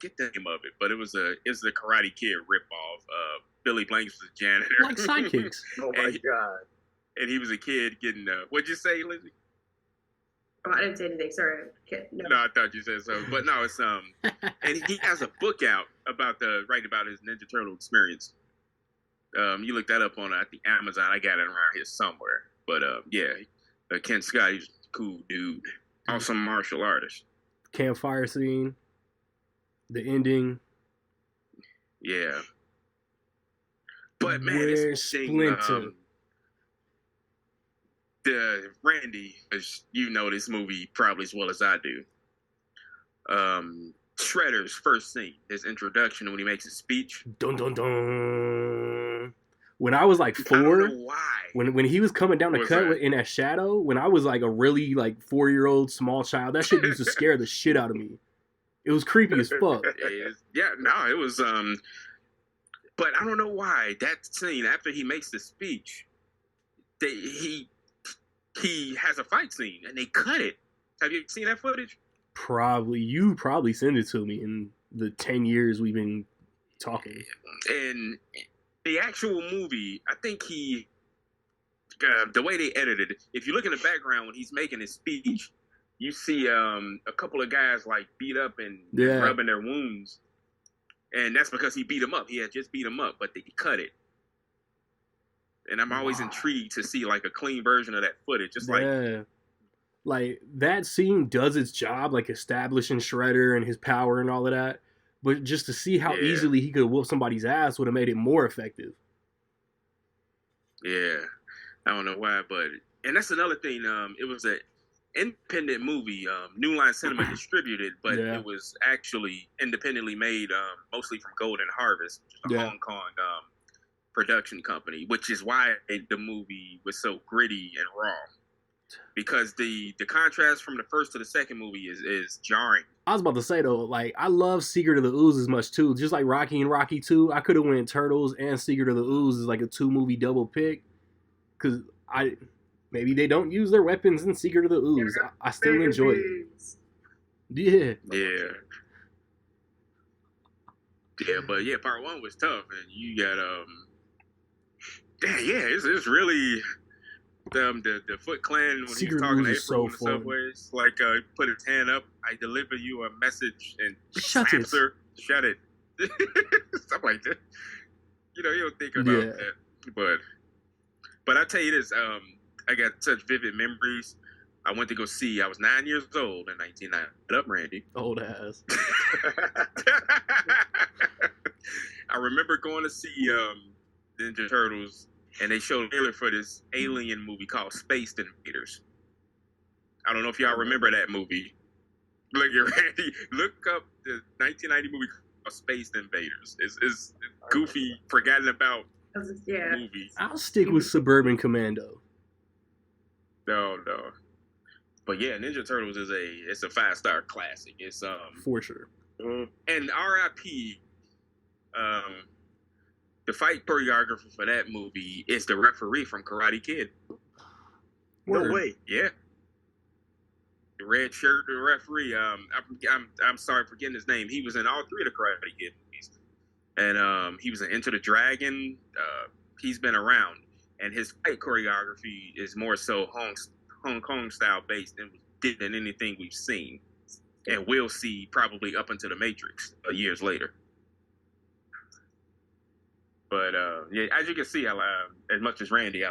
forget the name of it, but it was a Karate Kid ripoff. Billy Blanks was a janitor. Like sidekicks. Oh my God. And he was a kid getting what'd you say, Lizzie? Oh, I didn't say anything. Sorry. No, I thought you said so. But no, it's and he has a book out about writing about his Ninja Turtle experience. You look that up on I think Amazon. I got it around here somewhere. But yeah, Ken Scott, he's a cool dude. Awesome martial artist. Campfire scene. The ending. Yeah. But man, Where's this thing, Splinter? the Randy, as you know this movie probably as well as I do. Shredder's first scene, his introduction when he makes his speech. Dun dun dun. When I was like 4, I don't know why. when he was coming down the What's cut that? in that shadow, when I was like a really like 4-year-old small child, that shit used to scare the shit out of me. It was creepy as fuck. Yeah, no, it was but I don't know why that scene after he makes the speech, he has a fight scene and they cut it. Have you seen that footage? You probably send it to me in the 10 years we've been talking. And the actual movie, I think the way they edited it, if you look in the background when he's making his speech, you see a couple of guys like beat up and rubbing their wounds. And that's because he beat him up. He had just beat him up, but they cut it. And I'm always intrigued to see like a clean version of that footage. Just like that scene does its job, like establishing Shredder and his power and all of that. But just to see how easily he could whoop somebody's ass would have made it more effective. Yeah, I don't know why, and that's another thing. It was an independent movie, New Line Cinema distributed, but it was actually independently made, mostly from Golden Harvest, which is a Hong Kong production company, which is why the movie was so gritty and raw. Because the contrast from the first to the second movie is jarring. I was about to say though, like I love Secret of the Ooze as much too. Just like Rocky and Rocky 2, I could have went Turtles and Secret of the Ooze as like a 2-movie double pick. Cause maybe they don't use their weapons in Secret of the Ooze. I still enjoy it. Yeah. Yeah, but part 1 was tough, and you got it's really. The Foot Clan when Secret he was talking to Ooze April is in so the fun. subways, like put his hand up, I deliver you a message, and Shut slaps her. Shut it. Stuff like that. You don't think about that. But I tell you this, I got such vivid memories. I went to go see. I was 9 years old in 1990. What up, Randy? Old ass. I remember going to see Ninja Turtles. And they showed a trailer for this alien movie called Space Invaders. I don't know if y'all remember that movie. Look at Randy. Look up the 1990 movie called Space Invaders. It's goofy, forgotten about movie. I'll stick with Suburban Commando. No. But yeah, Ninja Turtles it's a 5-star classic. It's For sure. and R.I.P. The fight choreographer for that movie is the referee from Karate Kid. No way. Yeah. The red shirt, the referee. I'm sorry for getting his name. He was in all 3 of the Karate Kid movies, and he was in Enter the Dragon. He's been around, and his fight choreography is more so Hong Kong style based than anything we've seen, and we'll see probably up into the Matrix years later. But yeah, as you can see, as much as Randy, I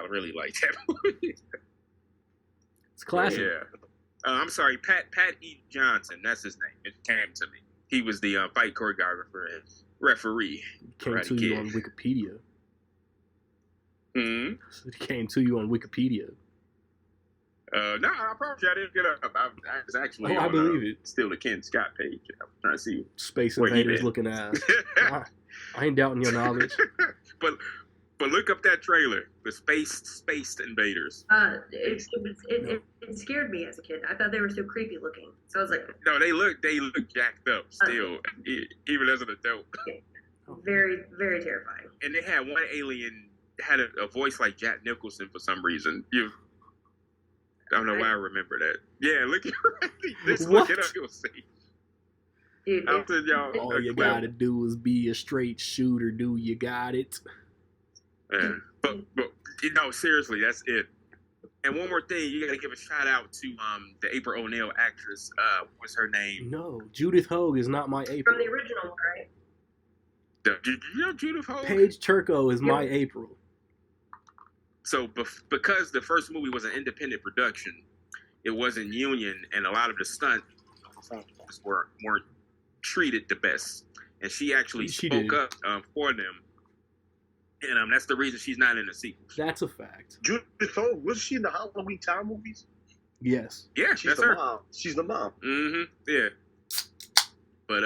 really like that movie. It's classic. Yeah. I'm sorry, Pat E. Johnson. That's his name. It came to me. He was the fight choreographer and referee. Came to you on Wikipedia. Hmm. It came to you on Wikipedia. No, I promise you I didn't get up. I was actually I believe it. Still the Ken Scott page. I'm trying to see Space Invaders looking ass. I ain't doubting your knowledge. But look up that trailer, the Space Invaders. It scared me as a kid. I thought they were so creepy looking. So I was like, no, they look jacked up still, even as an adult. Very, very terrifying. And they had one alien had a voice like Jack Nicholson for some reason. I don't know why I remember that. Yeah, look it up, you'll see. Dude, y'all, all you gotta do is be a straight shooter. Do you got it? Yeah. But seriously, that's it. And one more thing, you gotta give a shout out to the April O'Neil actress. What's her name? No, Judith Hogue is not my April. From the original one, right? Did you know Judith Hogue? Paige Turco is my April. So because the first movie was an independent production, it wasn't union, and a lot of the stunt performers weren't treated the best. And she actually spoke up for them. And that's the reason she's not in the sequels. That's a fact. Judith Hogue, was she in the Halloween Town movies? Yes. Yeah, she's that's the her. mom. She's the mom. Mm-hmm. Yeah. But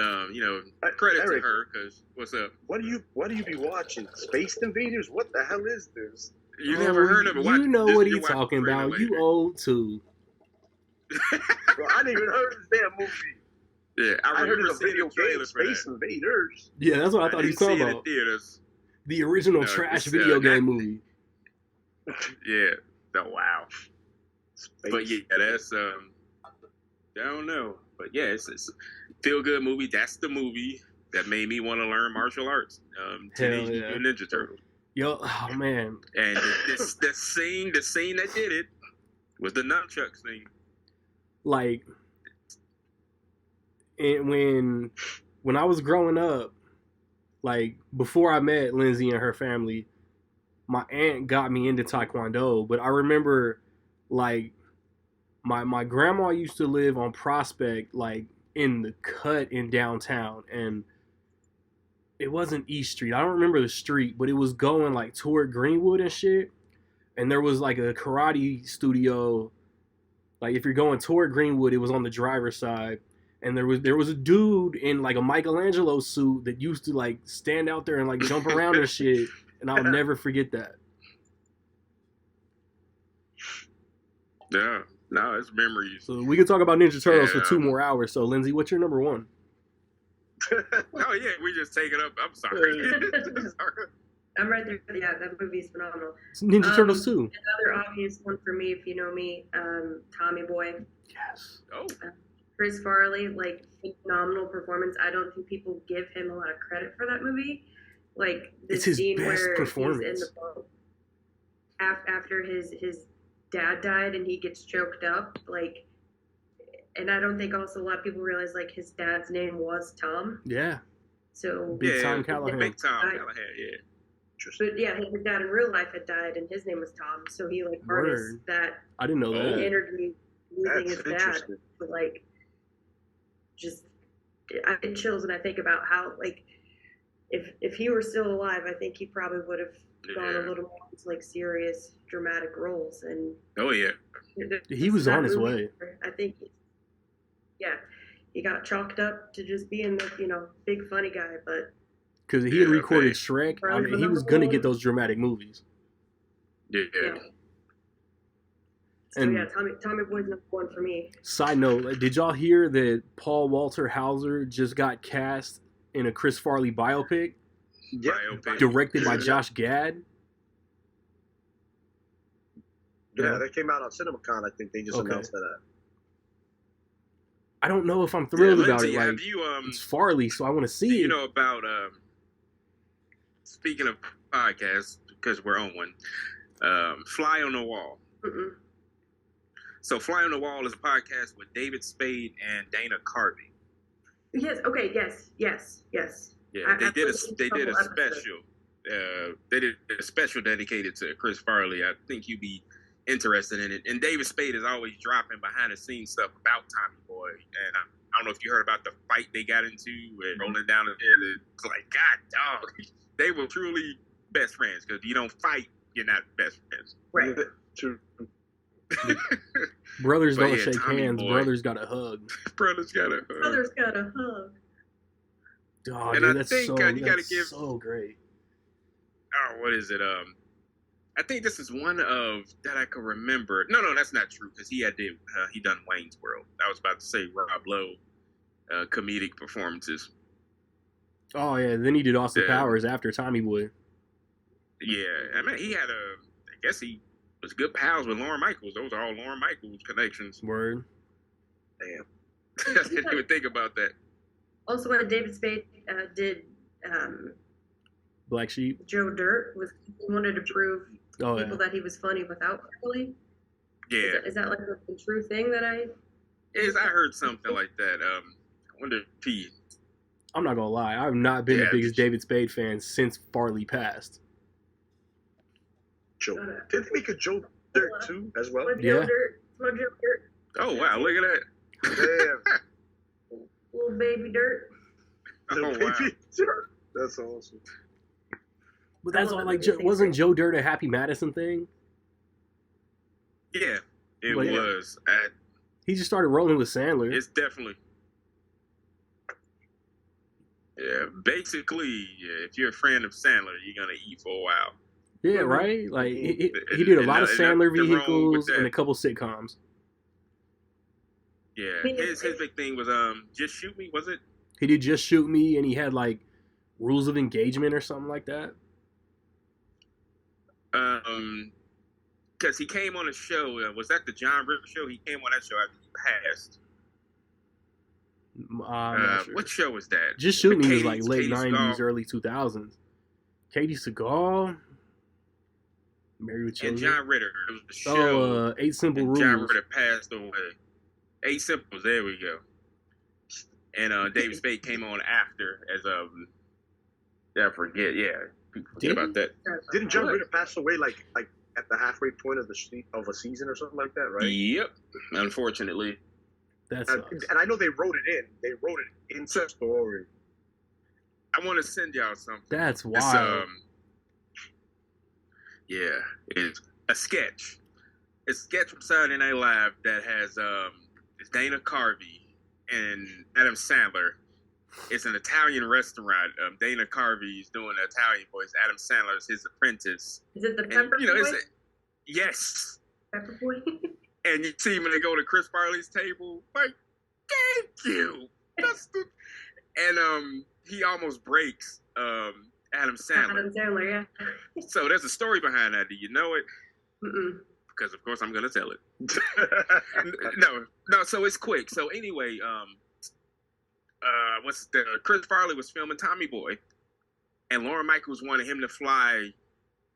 credit Eric, to her, because what's up? What do you be watching? Space Invaders? What the hell is this? You never heard of it? You know what he's talking about. You old too. Bro, I didn't even heard of this damn movie. Yeah, I heard remember of the video game Space Invaders. Yeah, that's what I thought he was talking about. Theaters. The original trash video game movie. Yeah. Oh, wow. Space. But yeah, that's I don't know. But yeah, it's a feel good movie. That's the movie that made me want to learn martial arts. Teenage Mutant Ninja Turtles. Yo, oh man. And the scene that did it was the nunchuck scene. Like, when I was growing up, like before I met Lindsay and her family, my aunt got me into Taekwondo. But I remember, like, my grandma used to live on Prospect, like in the cut in downtown, and it wasn't East Street. I don't remember the street, but it was going like toward Greenwood and shit. And there was like a karate studio. Like if you're going toward Greenwood, it was on the driver's side. And there was a dude in like a Michelangelo suit that used to like stand out there and like jump around and shit. And I'll never forget that. Yeah, no, it's memories. So we could talk about Ninja Turtles for 2 more hours. So Lindsay, what's your number 1? Oh yeah, we just take it up. I'm sorry. I'm right there. Yeah, that movie's phenomenal. It's Ninja Turtles 2. Another obvious one for me, if you know me, Tommy Boy. Yes. Oh. Chris Farley, like, phenomenal performance. I don't think people give him a lot of credit for that movie. Like, it's his scene best where performance. he's in the boat after his dad died and he gets choked up, like, and I don't think also a lot of people realize, like, his dad's name was Tom. Yeah. So Big Tom Callahan. Big Tom Callahan, yeah. But yeah, his dad in real life had died, and his name was Tom. So he like harnessed that. I didn't know that. Energy using his dad to like just. I get chills when I think about how like if he were still alive, I think he probably would have gone a little more into like serious dramatic roles. And oh yeah, he was on his way. I think. Yeah, he got chalked up to just being the big funny guy, but. Because he had recorded Shrek. I mean, he was going to get those dramatic movies. Yeah. So And yeah, Tommy Boy's number one for me. side note, like, did y'all hear that Paul Walter Hauser just got cast in a Chris Farley biopic Yeah. Biopic. directed by Yeah. Josh Gad? Yeah, that came out on CinemaCon. I think they just Okay. announced that. I don't know if I'm thrilled about Lindsay, it. Like, have you it's Farley, so I want to do see you it. know about speaking of podcasts, because we're on one, Fly on the Wall. Mm-mm. So Fly on the Wall is a podcast with David Spade and Dana Carvey. Yes. Okay. Yes. Yeah, they did a listened to special. episodes. They did a special dedicated to Chris Farley. I think you'd be interested in it. And David Spade is always dropping behind the scenes stuff about Tommy Boy. And I don't know if you heard about the fight they got into and rolling down the hill. It's like, God, dog, they were truly best friends, because you don't fight, you're not best friends. Right. True. Brothers But don't yeah, shake Tommy hands. Boy. Brothers got a hug. Brothers got a Brothers got a hug. Oh, And dude, I that's think, so, you gotta that's give- so great. oh, what is it? I think this is one of that I can remember. No, that's not true, because he done Wayne's World. I was about to say Rob Lowe, comedic performances. Oh yeah, then he did Austin Yeah. Powers after Tommy Boy. Yeah, I mean, he had I guess he was good pals with Lauren Michaels. Those are all Lauren Michaels connections. Word. Damn. I didn't even think about that. Also, when David Spade did Black Sheep. Joe Dirt, he wanted to prove Oh people yeah. that he was funny without Farley. Yeah, Is that like the true thing that I? I heard something like that. I wonder if he. I'm not gonna lie. I've not been Yeah. the biggest David Spade fan since Farley passed. Joe. Did they make a Joe Dirt too as well? Yeah. Joe Dirt, Oh wow! Look at that. Damn. little baby Dirt. Little Oh, wow. baby Dirt. That's awesome. But that's I all. love Like, it. wasn't Joe Dirt a Happy Madison thing? Yeah, it But, yeah. was. He just started rolling with Sandler. It's definitely. Yeah, basically, if you're a fan of Sandler, you're gonna eat for a while. Yeah, right. Like he did a lot of And Sandler nothing wrong with vehicles that. and a couple sitcoms. Yeah, I mean, his big thing was Just Shoot Me, was it? He did Just Shoot Me, and he had like Rules of Engagement or something like that. Because he came on a show. Was that the John Ritter show? He came on that show after he passed. I'm not sure. What show was that? Just Shoot Me was Katie- like late Katie '90s, Seagal. early 2000s. Katie Seagal, Married with And Children. John Ritter. It was the show. Oh, Eight Simple and John Rules. Ritter passed away. 8 Simples. There we go. And David Spade came on after as I forget. Yeah, people forget Did about that. Didn't John What? Ritter pass away like at the halfway point of a season or something like that, right? Yep. Unfortunately. That And, sucks. and I know they wrote it in. They wrote it into the story. I want to send y'all something. That's It's, wild. yeah, it's a sketch. It's a sketch from Saturday Night Live that has it's Dana Carvey and Adam Sandler. It's an Italian restaurant. Dana Carvey is doing the Italian voice. Adam Sandler is his apprentice. Is it the And, Pepper Boy? yes. Pepper Boy. And you see when they go to Chris Farley's table, like, thank you. That's the, and he almost breaks Adam Sandler. Adam Sandler, yeah. So there's a story behind that. Do you know it? Mm-mm. Because of course I'm gonna tell it. No. So it's quick. So anyway, Chris Farley was filming Tommy Boy, and Lauren Michaels wanted him to fly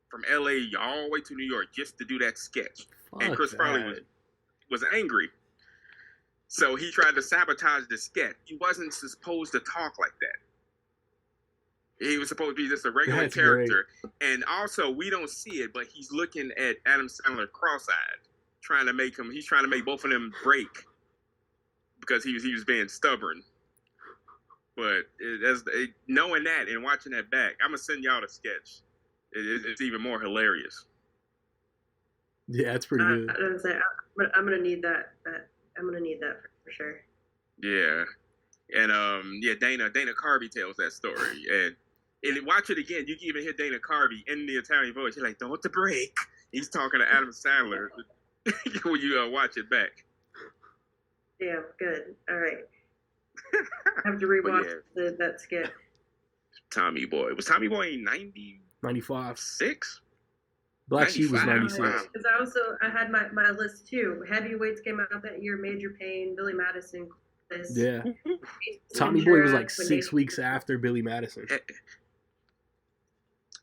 from L.A. all the way to New York just to do that sketch. And Fuck Chris Farley that. was angry. So he tried to sabotage the sketch. He wasn't supposed to talk like that. He was supposed to be just a regular That's character. And also, we don't see it, but he's looking at Adam Sandler cross-eyed, he's trying to make both of them break because he was being stubborn. But knowing that and watching that back, I'm going to send y'all the sketch. It's even more hilarious. Yeah, that's pretty good. I don't say. I'm gonna need that. I'm gonna need that for sure. Yeah. And Dana Carvey tells that story. And watch it again, you can even hear Dana Carvey in the Italian voice. He's like, don't break. He's talking to Adam Sandler. when you watch it back. Yeah, good. All right. I have to rewatch that skit. Tommy Boy. Was Tommy Boy in 95. 96? Black Sheep was 95. 96. Because I had my list too. Heavyweights came out that year. Major Payne, Billy Madison. Yeah. Tommy Boy was like 6 weeks after Billy Madison.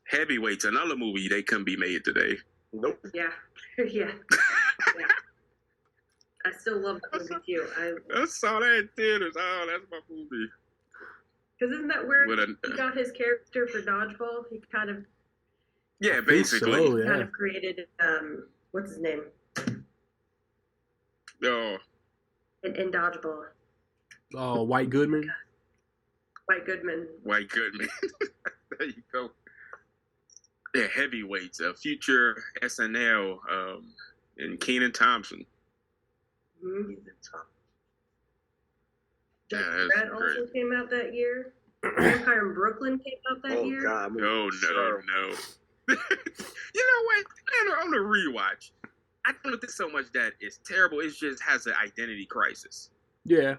Heavyweights, another movie they couldn't be made today. Nope. Yeah. Yeah. I still love that movie too. I saw that in theaters. Oh, that's my movie. Because isn't that where he got his character for Dodgeball? He kind of basically. So, yeah. kind of created what's his name? Oh. In Dodgeball. Oh, White Goodman. White Goodman. There you go. Yeah, Heavyweights, future SNL, and Kenan Thompson. Mm-hmm. Yeah, Red also came out that year. Vampire in Brooklyn came out that year. God, no. You know what? On the rewatch, I don't think so much that it's terrible. It just has an identity crisis. Yeah.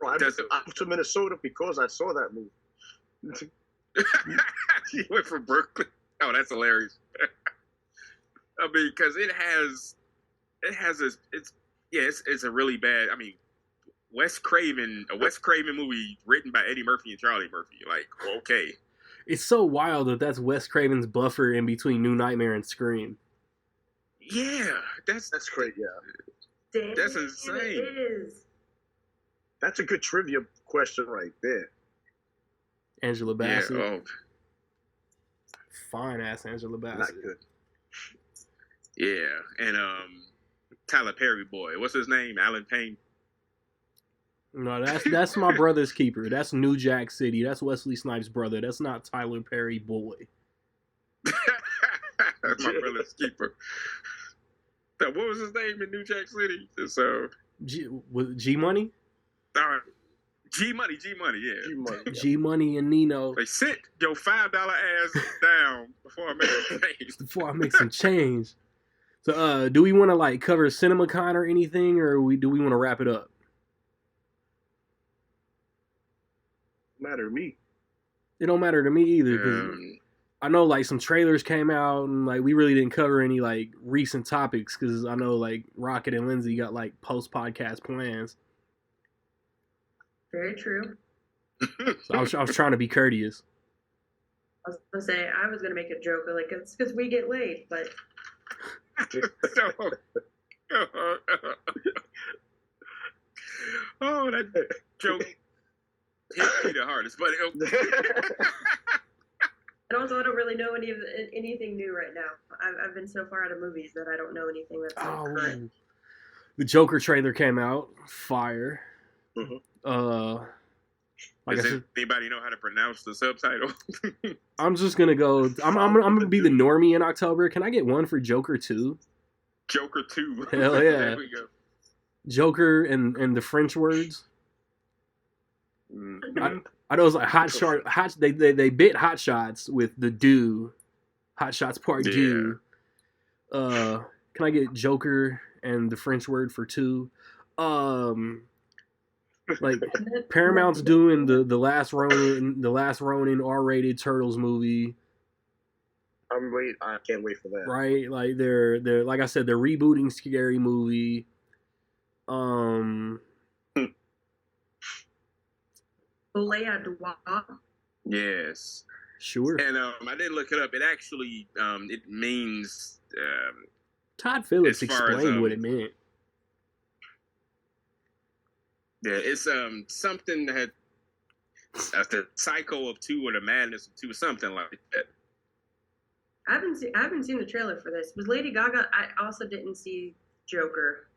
I moved to Minnesota because I saw that movie. You went from Brooklyn. Oh, that's hilarious. I mean, because it's a really bad. I mean, a Wes Craven movie written by Eddie Murphy and Charlie Murphy. Like, okay. It's so wild that that's Wes Craven's buffer in between New Nightmare and Scream. Yeah, that's great. Yeah, Damn, that's insane. It is. That's a good trivia question right there. Angela Bassett. Yeah, fine ass Angela Bassett. Not good. Yeah, and Tyler Perry boy. What's his name? Alan Payne. No, that's my brother's keeper. That's New Jack City. That's Wesley Snipes' brother. That's not Tyler Perry boy. That's my brother's keeper. So what was his name in New Jack City? So G Money. G Money, yeah. G Money and Nino. They sit your $5 ass down before I make a change. Before I make some change. So, do we want to like cover CinemaCon or anything, or do we want to wrap it up? Matter to me. It don't matter to me either, because I know like some trailers came out and like we really didn't cover any like recent topics because I know like Rocket and Lindsay got like post podcast plans. Very true. So I was trying to be courteous. I was gonna say I was gonna make a joke like it's because we get laid, but oh, that joke hit me the hardest, but and also I don't really know anything new right now. I've been so far out of movies that I don't know anything that's current. The Joker trailer came out, fire. Mm-hmm. Like does anybody know how to pronounce the subtitle? I'm just gonna go. I'm gonna be the normie in October. Can I get one for Joker 2? Joker 2. Hell yeah! There we go. Joker and the French words. Mm-hmm. I know it's like they bit Hot Shots with the do. Hot Shots Part 2. Can I get Joker and the French word for 2? Like Paramount's doing the last Ronin R-rated Turtles movie. I can't wait for that. Right, like they're like I said, they're rebooting Scary Movie. Yes. Sure. And I didn't look it up. It actually it means Todd Phillips explained what it meant. Yeah, it's something that the cycle of 2 or the madness of 2, something like that. I haven't seen the trailer for this. Was Lady Gaga? I also didn't see Joker.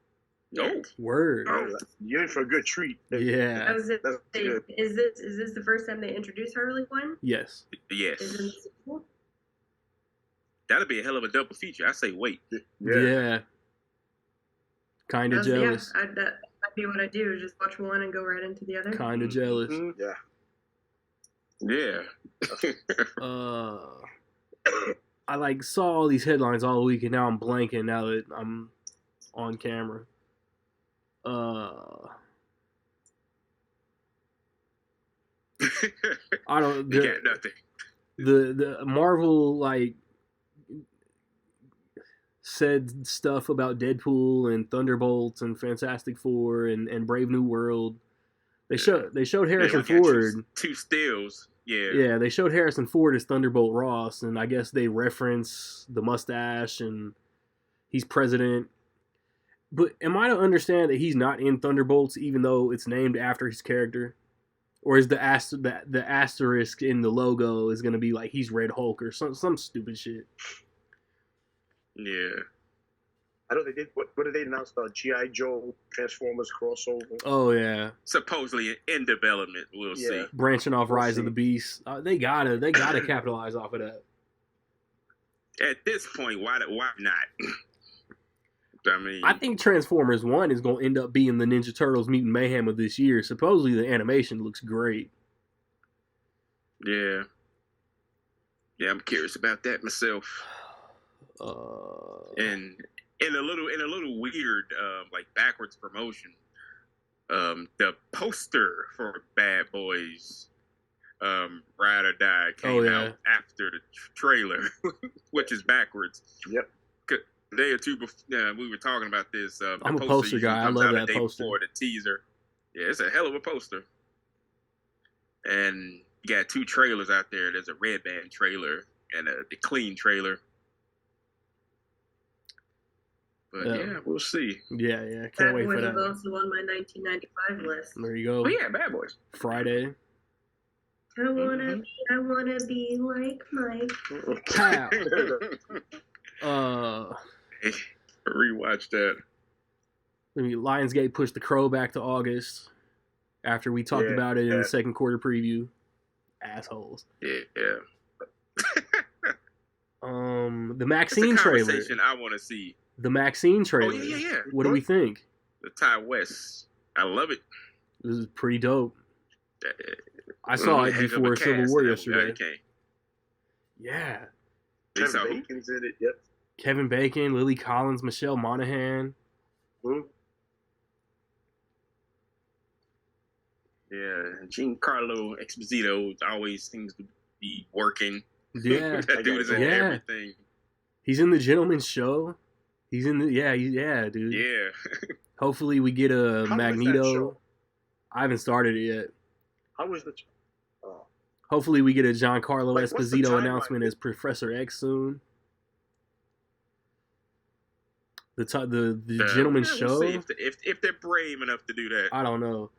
No word. Oh, you're in for a good treat. Yeah. Is this the first time they introduced Harley Quinn? Yes. Yes. Is it the sequel? That'd be a hell of a double feature. I say wait. Yeah. Kind of jealous. Yeah, that'd be what I do. Is just watch one and go right into the other. Kind of jealous. Mm-hmm. Yeah. I like saw all these headlines all week, and now I'm blanking. Now that I'm on camera. I don't. You got nothing. The Marvel like said stuff about Deadpool and Thunderbolts and Fantastic Four and Brave New World. They showed Harrison Ford. Two stills. Yeah. Yeah, they showed Harrison Ford as Thunderbolt Ross, and I guess they reference the mustache and he's president. But am I to understand that he's not in Thunderbolts, even though it's named after his character? Or is the asterisk in the logo is going to be like he's Red Hulk or some stupid shit? Yeah. I know they did. What did they announce? The G.I. Joe Transformers crossover. Oh yeah. Supposedly in development. We'll see. Branching off Rise of the Beast. They gotta capitalize off of that. At this point, why not? I mean, I think Transformers 1 is going to end up being the Ninja Turtles Mutant Mayhem of this year. Supposedly the animation looks great. Yeah. Yeah, I'm curious about that myself. And in a little weird, like backwards promotion, the poster for Bad Boys, Ride or Die came out after the trailer, which is backwards. Yep. A day or two before, we were talking about this. I'm a poster guy. I love that poster. Before the teaser. Yeah, it's a hell of a poster. And you got two trailers out there. There's a Red Band trailer and the clean trailer. But yeah, we'll see. Yeah. Can't wait for that. Bad Boys is also on my 1995 list. There you go. Oh yeah, Bad Boys. Friday. I wanna be like Mike. Pow. Rewatch that. I mean, Lionsgate pushed The Crow back to August after we talked about it in the second quarter preview. Assholes. Yeah. The Maxine trailer. I want to see. The Maxine trailer. Oh yeah. What do we think? The Ty West. I love it. This is pretty dope. I saw it before Civil War yesterday. Yeah. Kevin Bacon's in it. Yep. Kevin Bacon, Lily Collins, Michelle Monaghan. Yeah, Giancarlo Esposito always seems to be working. Yeah, that dude is in everything. He's in The Gentleman's Show. He's in the dude. Yeah. Hopefully we get a Magneto. I haven't started it yet. How was the? Hopefully we get a Giancarlo Esposito announcement as Professor X soon. The Gentleman's Show. We'll see if they're brave enough to do that. I don't know.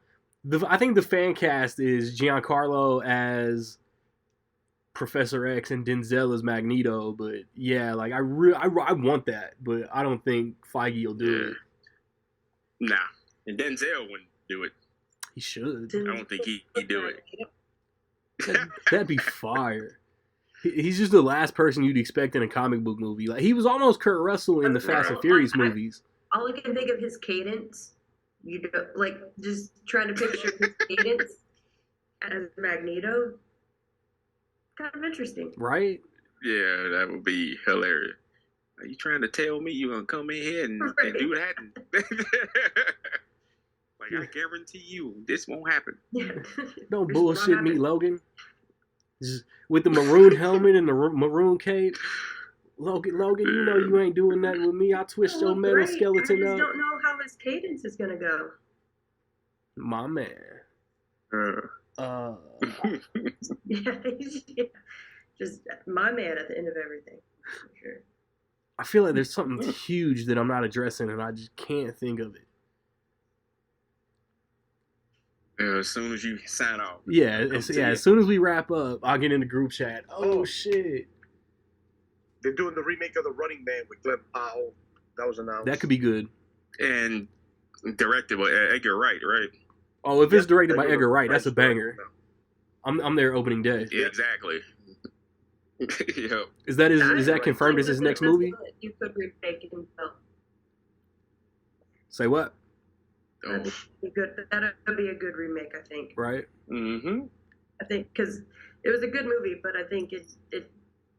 I think the fan cast is Giancarlo as Professor X and Denzel as Magneto, but yeah, like I want that, but I don't think Feige will do it. Nah, and Denzel wouldn't do it. He should. I don't think he'd do it. That'd be fire. He's just the last person you'd expect in a comic book movie. Like he was almost Kurt Russell in the Fast and Furious movies. All I can think of his cadence. Like just trying to picture his cadence as Magneto. Kind of interesting, right? Yeah, that would be hilarious. Are you trying to tell me you're gonna come in here and do that? Like I guarantee you, this won't happen. Yeah. Don't bullshit me, Logan. Just with the maroon helmet and the maroon cape. Logan, you know you ain't doing nothing with me. I'll twist your metal skeleton up. I just don't know how his cadence is gonna go. My man. Yeah, just my man at the end of everything. For sure. I feel like there's something huge that I'm not addressing, and I just can't think of it. As soon as you sign off. As soon as we wrap up, I'll get in the group chat. Oh shit. They're doing the remake of The Running Man with Glenn Powell. That was announced. That could be good. And directed by Edgar Wright, right? Oh, if it's directed by Edgar Wright, that's a banger. I'm there opening day. Yeah, exactly. Yep. Is that confirmed as his next movie? You could remake it himself. Say what? That'd be good. That'd be a good remake, I think. Right. Mm-hmm. I think because it was a good movie, but I think it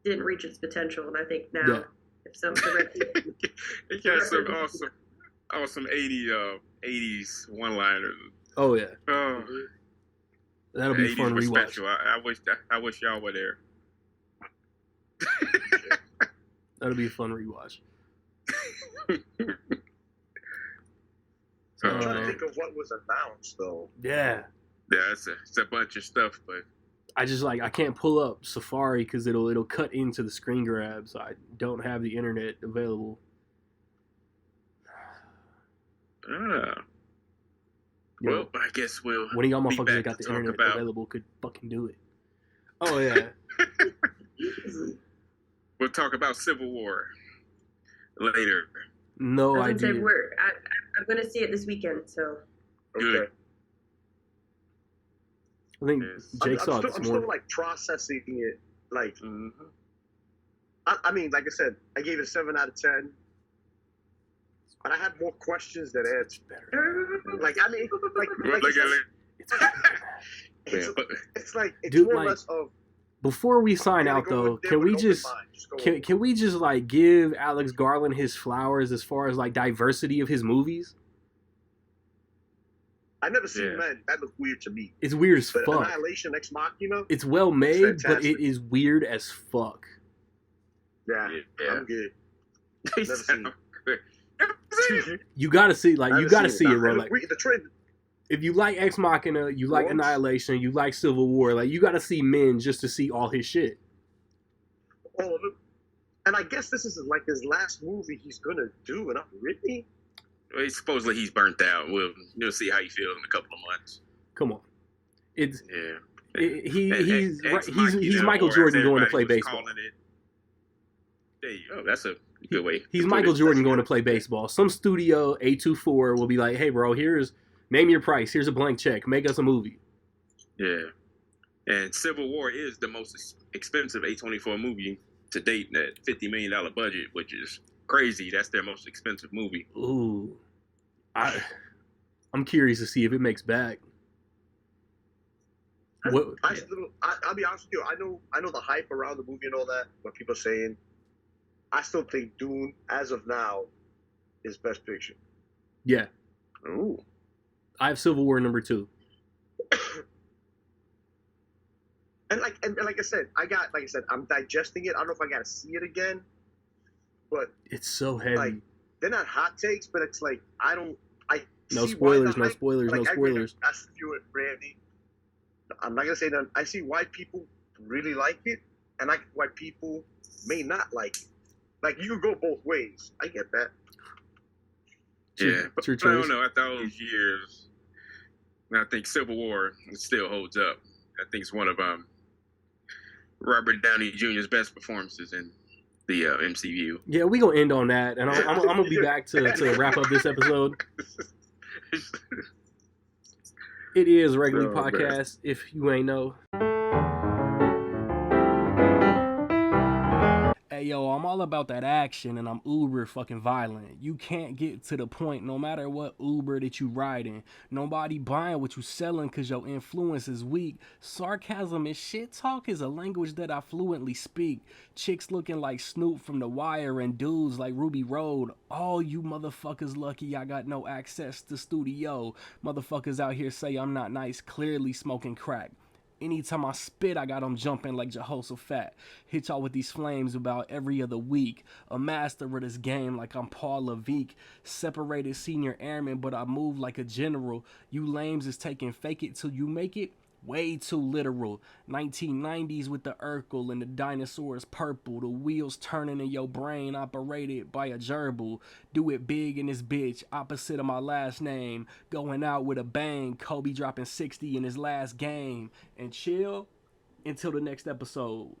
didn't reach its potential, and I think now if some directed, it got some awesome. Oh, some 80s one-liners. Oh yeah, Oh, that'll be a 80s fun were rewatch. special. I wish y'all were there. That'll be a fun rewatch. I'm trying to think of what was announced though. Yeah. Yeah, it's a bunch of stuff, but I just I can't pull up Safari because it'll cut into the screen grab, so I don't have the internet available. Well, I guess we'll. One of y'all be motherfuckers back that got to the talk internet about- available could fucking do it. Oh yeah. We'll talk about Civil War later. No I was gonna idea. say I'm gonna see it this weekend, so. Good. Okay. I think Yes. Jake saw it I'm this still morning. like processing it. Like, Mhm. I mean, like I said, I gave it a 7 out of 10. But I have more questions than answers. Like, I mean, like Look I said, at it. It's better. it's like it's Dude, more or like, less of. Before we sign you gotta out go though, in there can with we an open just mind. Just go can we just like give Alex Garland his flowers as far as like diversity of his movies? I never seen Yeah. Men. That looked weird to me. It's weird as But fuck. Annihilation, Ex Machina. It's well made, but fantastic. it is weird as fuck. Yeah, Yeah. I'm good. They Never sound seen good. You gotta see, like, you gotta see it, bro. Like, The trend. if you like Ex Machina, you like Once- Annihilation, you like Civil War, like, you gotta see Men just to see all his shit. All of it. And I guess this is like his last movie he's gonna do, and I'm really. Well, supposedly he's burnt out. We'll see how he feels in a couple of months. Come on, it's Yeah. he's Ex he's Machina, Michael or as Jordan going to everybody play was baseball. calling it. There you go. That's a good way. He's to put Michael it. Jordan going to play baseball. Some studio A24 will be like, "Hey, bro, name your price. Here's a blank check. Make us a movie." Yeah. And Civil War is the most expensive A24 movie to date at $50 million budget, which is crazy. That's their most expensive movie. Ooh, I'm curious to see if it makes back. What? I'll be honest with you. I know the hype around the movie and all that. What people are saying. I still think Dune, as of now, is Best Picture. Yeah, Ooh. I have Civil War #2. And like I said, I'm digesting it. I don't know if I gotta see it again, but It's so heavy. like they're not hot takes, but it's like No see why the spoilers, no hype- spoilers, no like, spoilers. I agree with you and Randy. I'm not gonna say that. I see why people really like it, and why people may not like it. Like you could go both ways. I get that. Yeah. It's your But I choice. don't know. After all those years, I think Civil War still holds up. I think it's one of Robert Downey Jr.'s best performances in the MCU. Yeah, we gonna end on that, and I'm gonna be back to wrap up this episode. It is Regularly Oh, man. Podcast, if you ain't know. Hey, yo, I'm all about that action, and I'm uber fucking violent. You can't get to the point no matter what Uber that you riding. Nobody buying what you selling because your influence is weak. Sarcasm and shit talk is a language that I fluently speak. Chicks looking like Snoop from The Wire and dudes like Ruby Road. All you motherfuckers lucky I got no access to studio. Motherfuckers out here say I'm not nice, clearly smoking crack. Anytime I spit, I got them jumping like Jehoshaphat. Hit y'all with these flames about every other week. A master of this game like I'm Paul Levique. Separated senior airman, but I move like a general. You lames is taking fake it till you make it. Way too literal. 1990s with the Urkel and the dinosaurs purple. The wheels turning in your brain operated by a gerbil. Do it big in this bitch, opposite of my last name. Going out with a bang, Kobe dropping 60 in his last game. And chill until the next episode.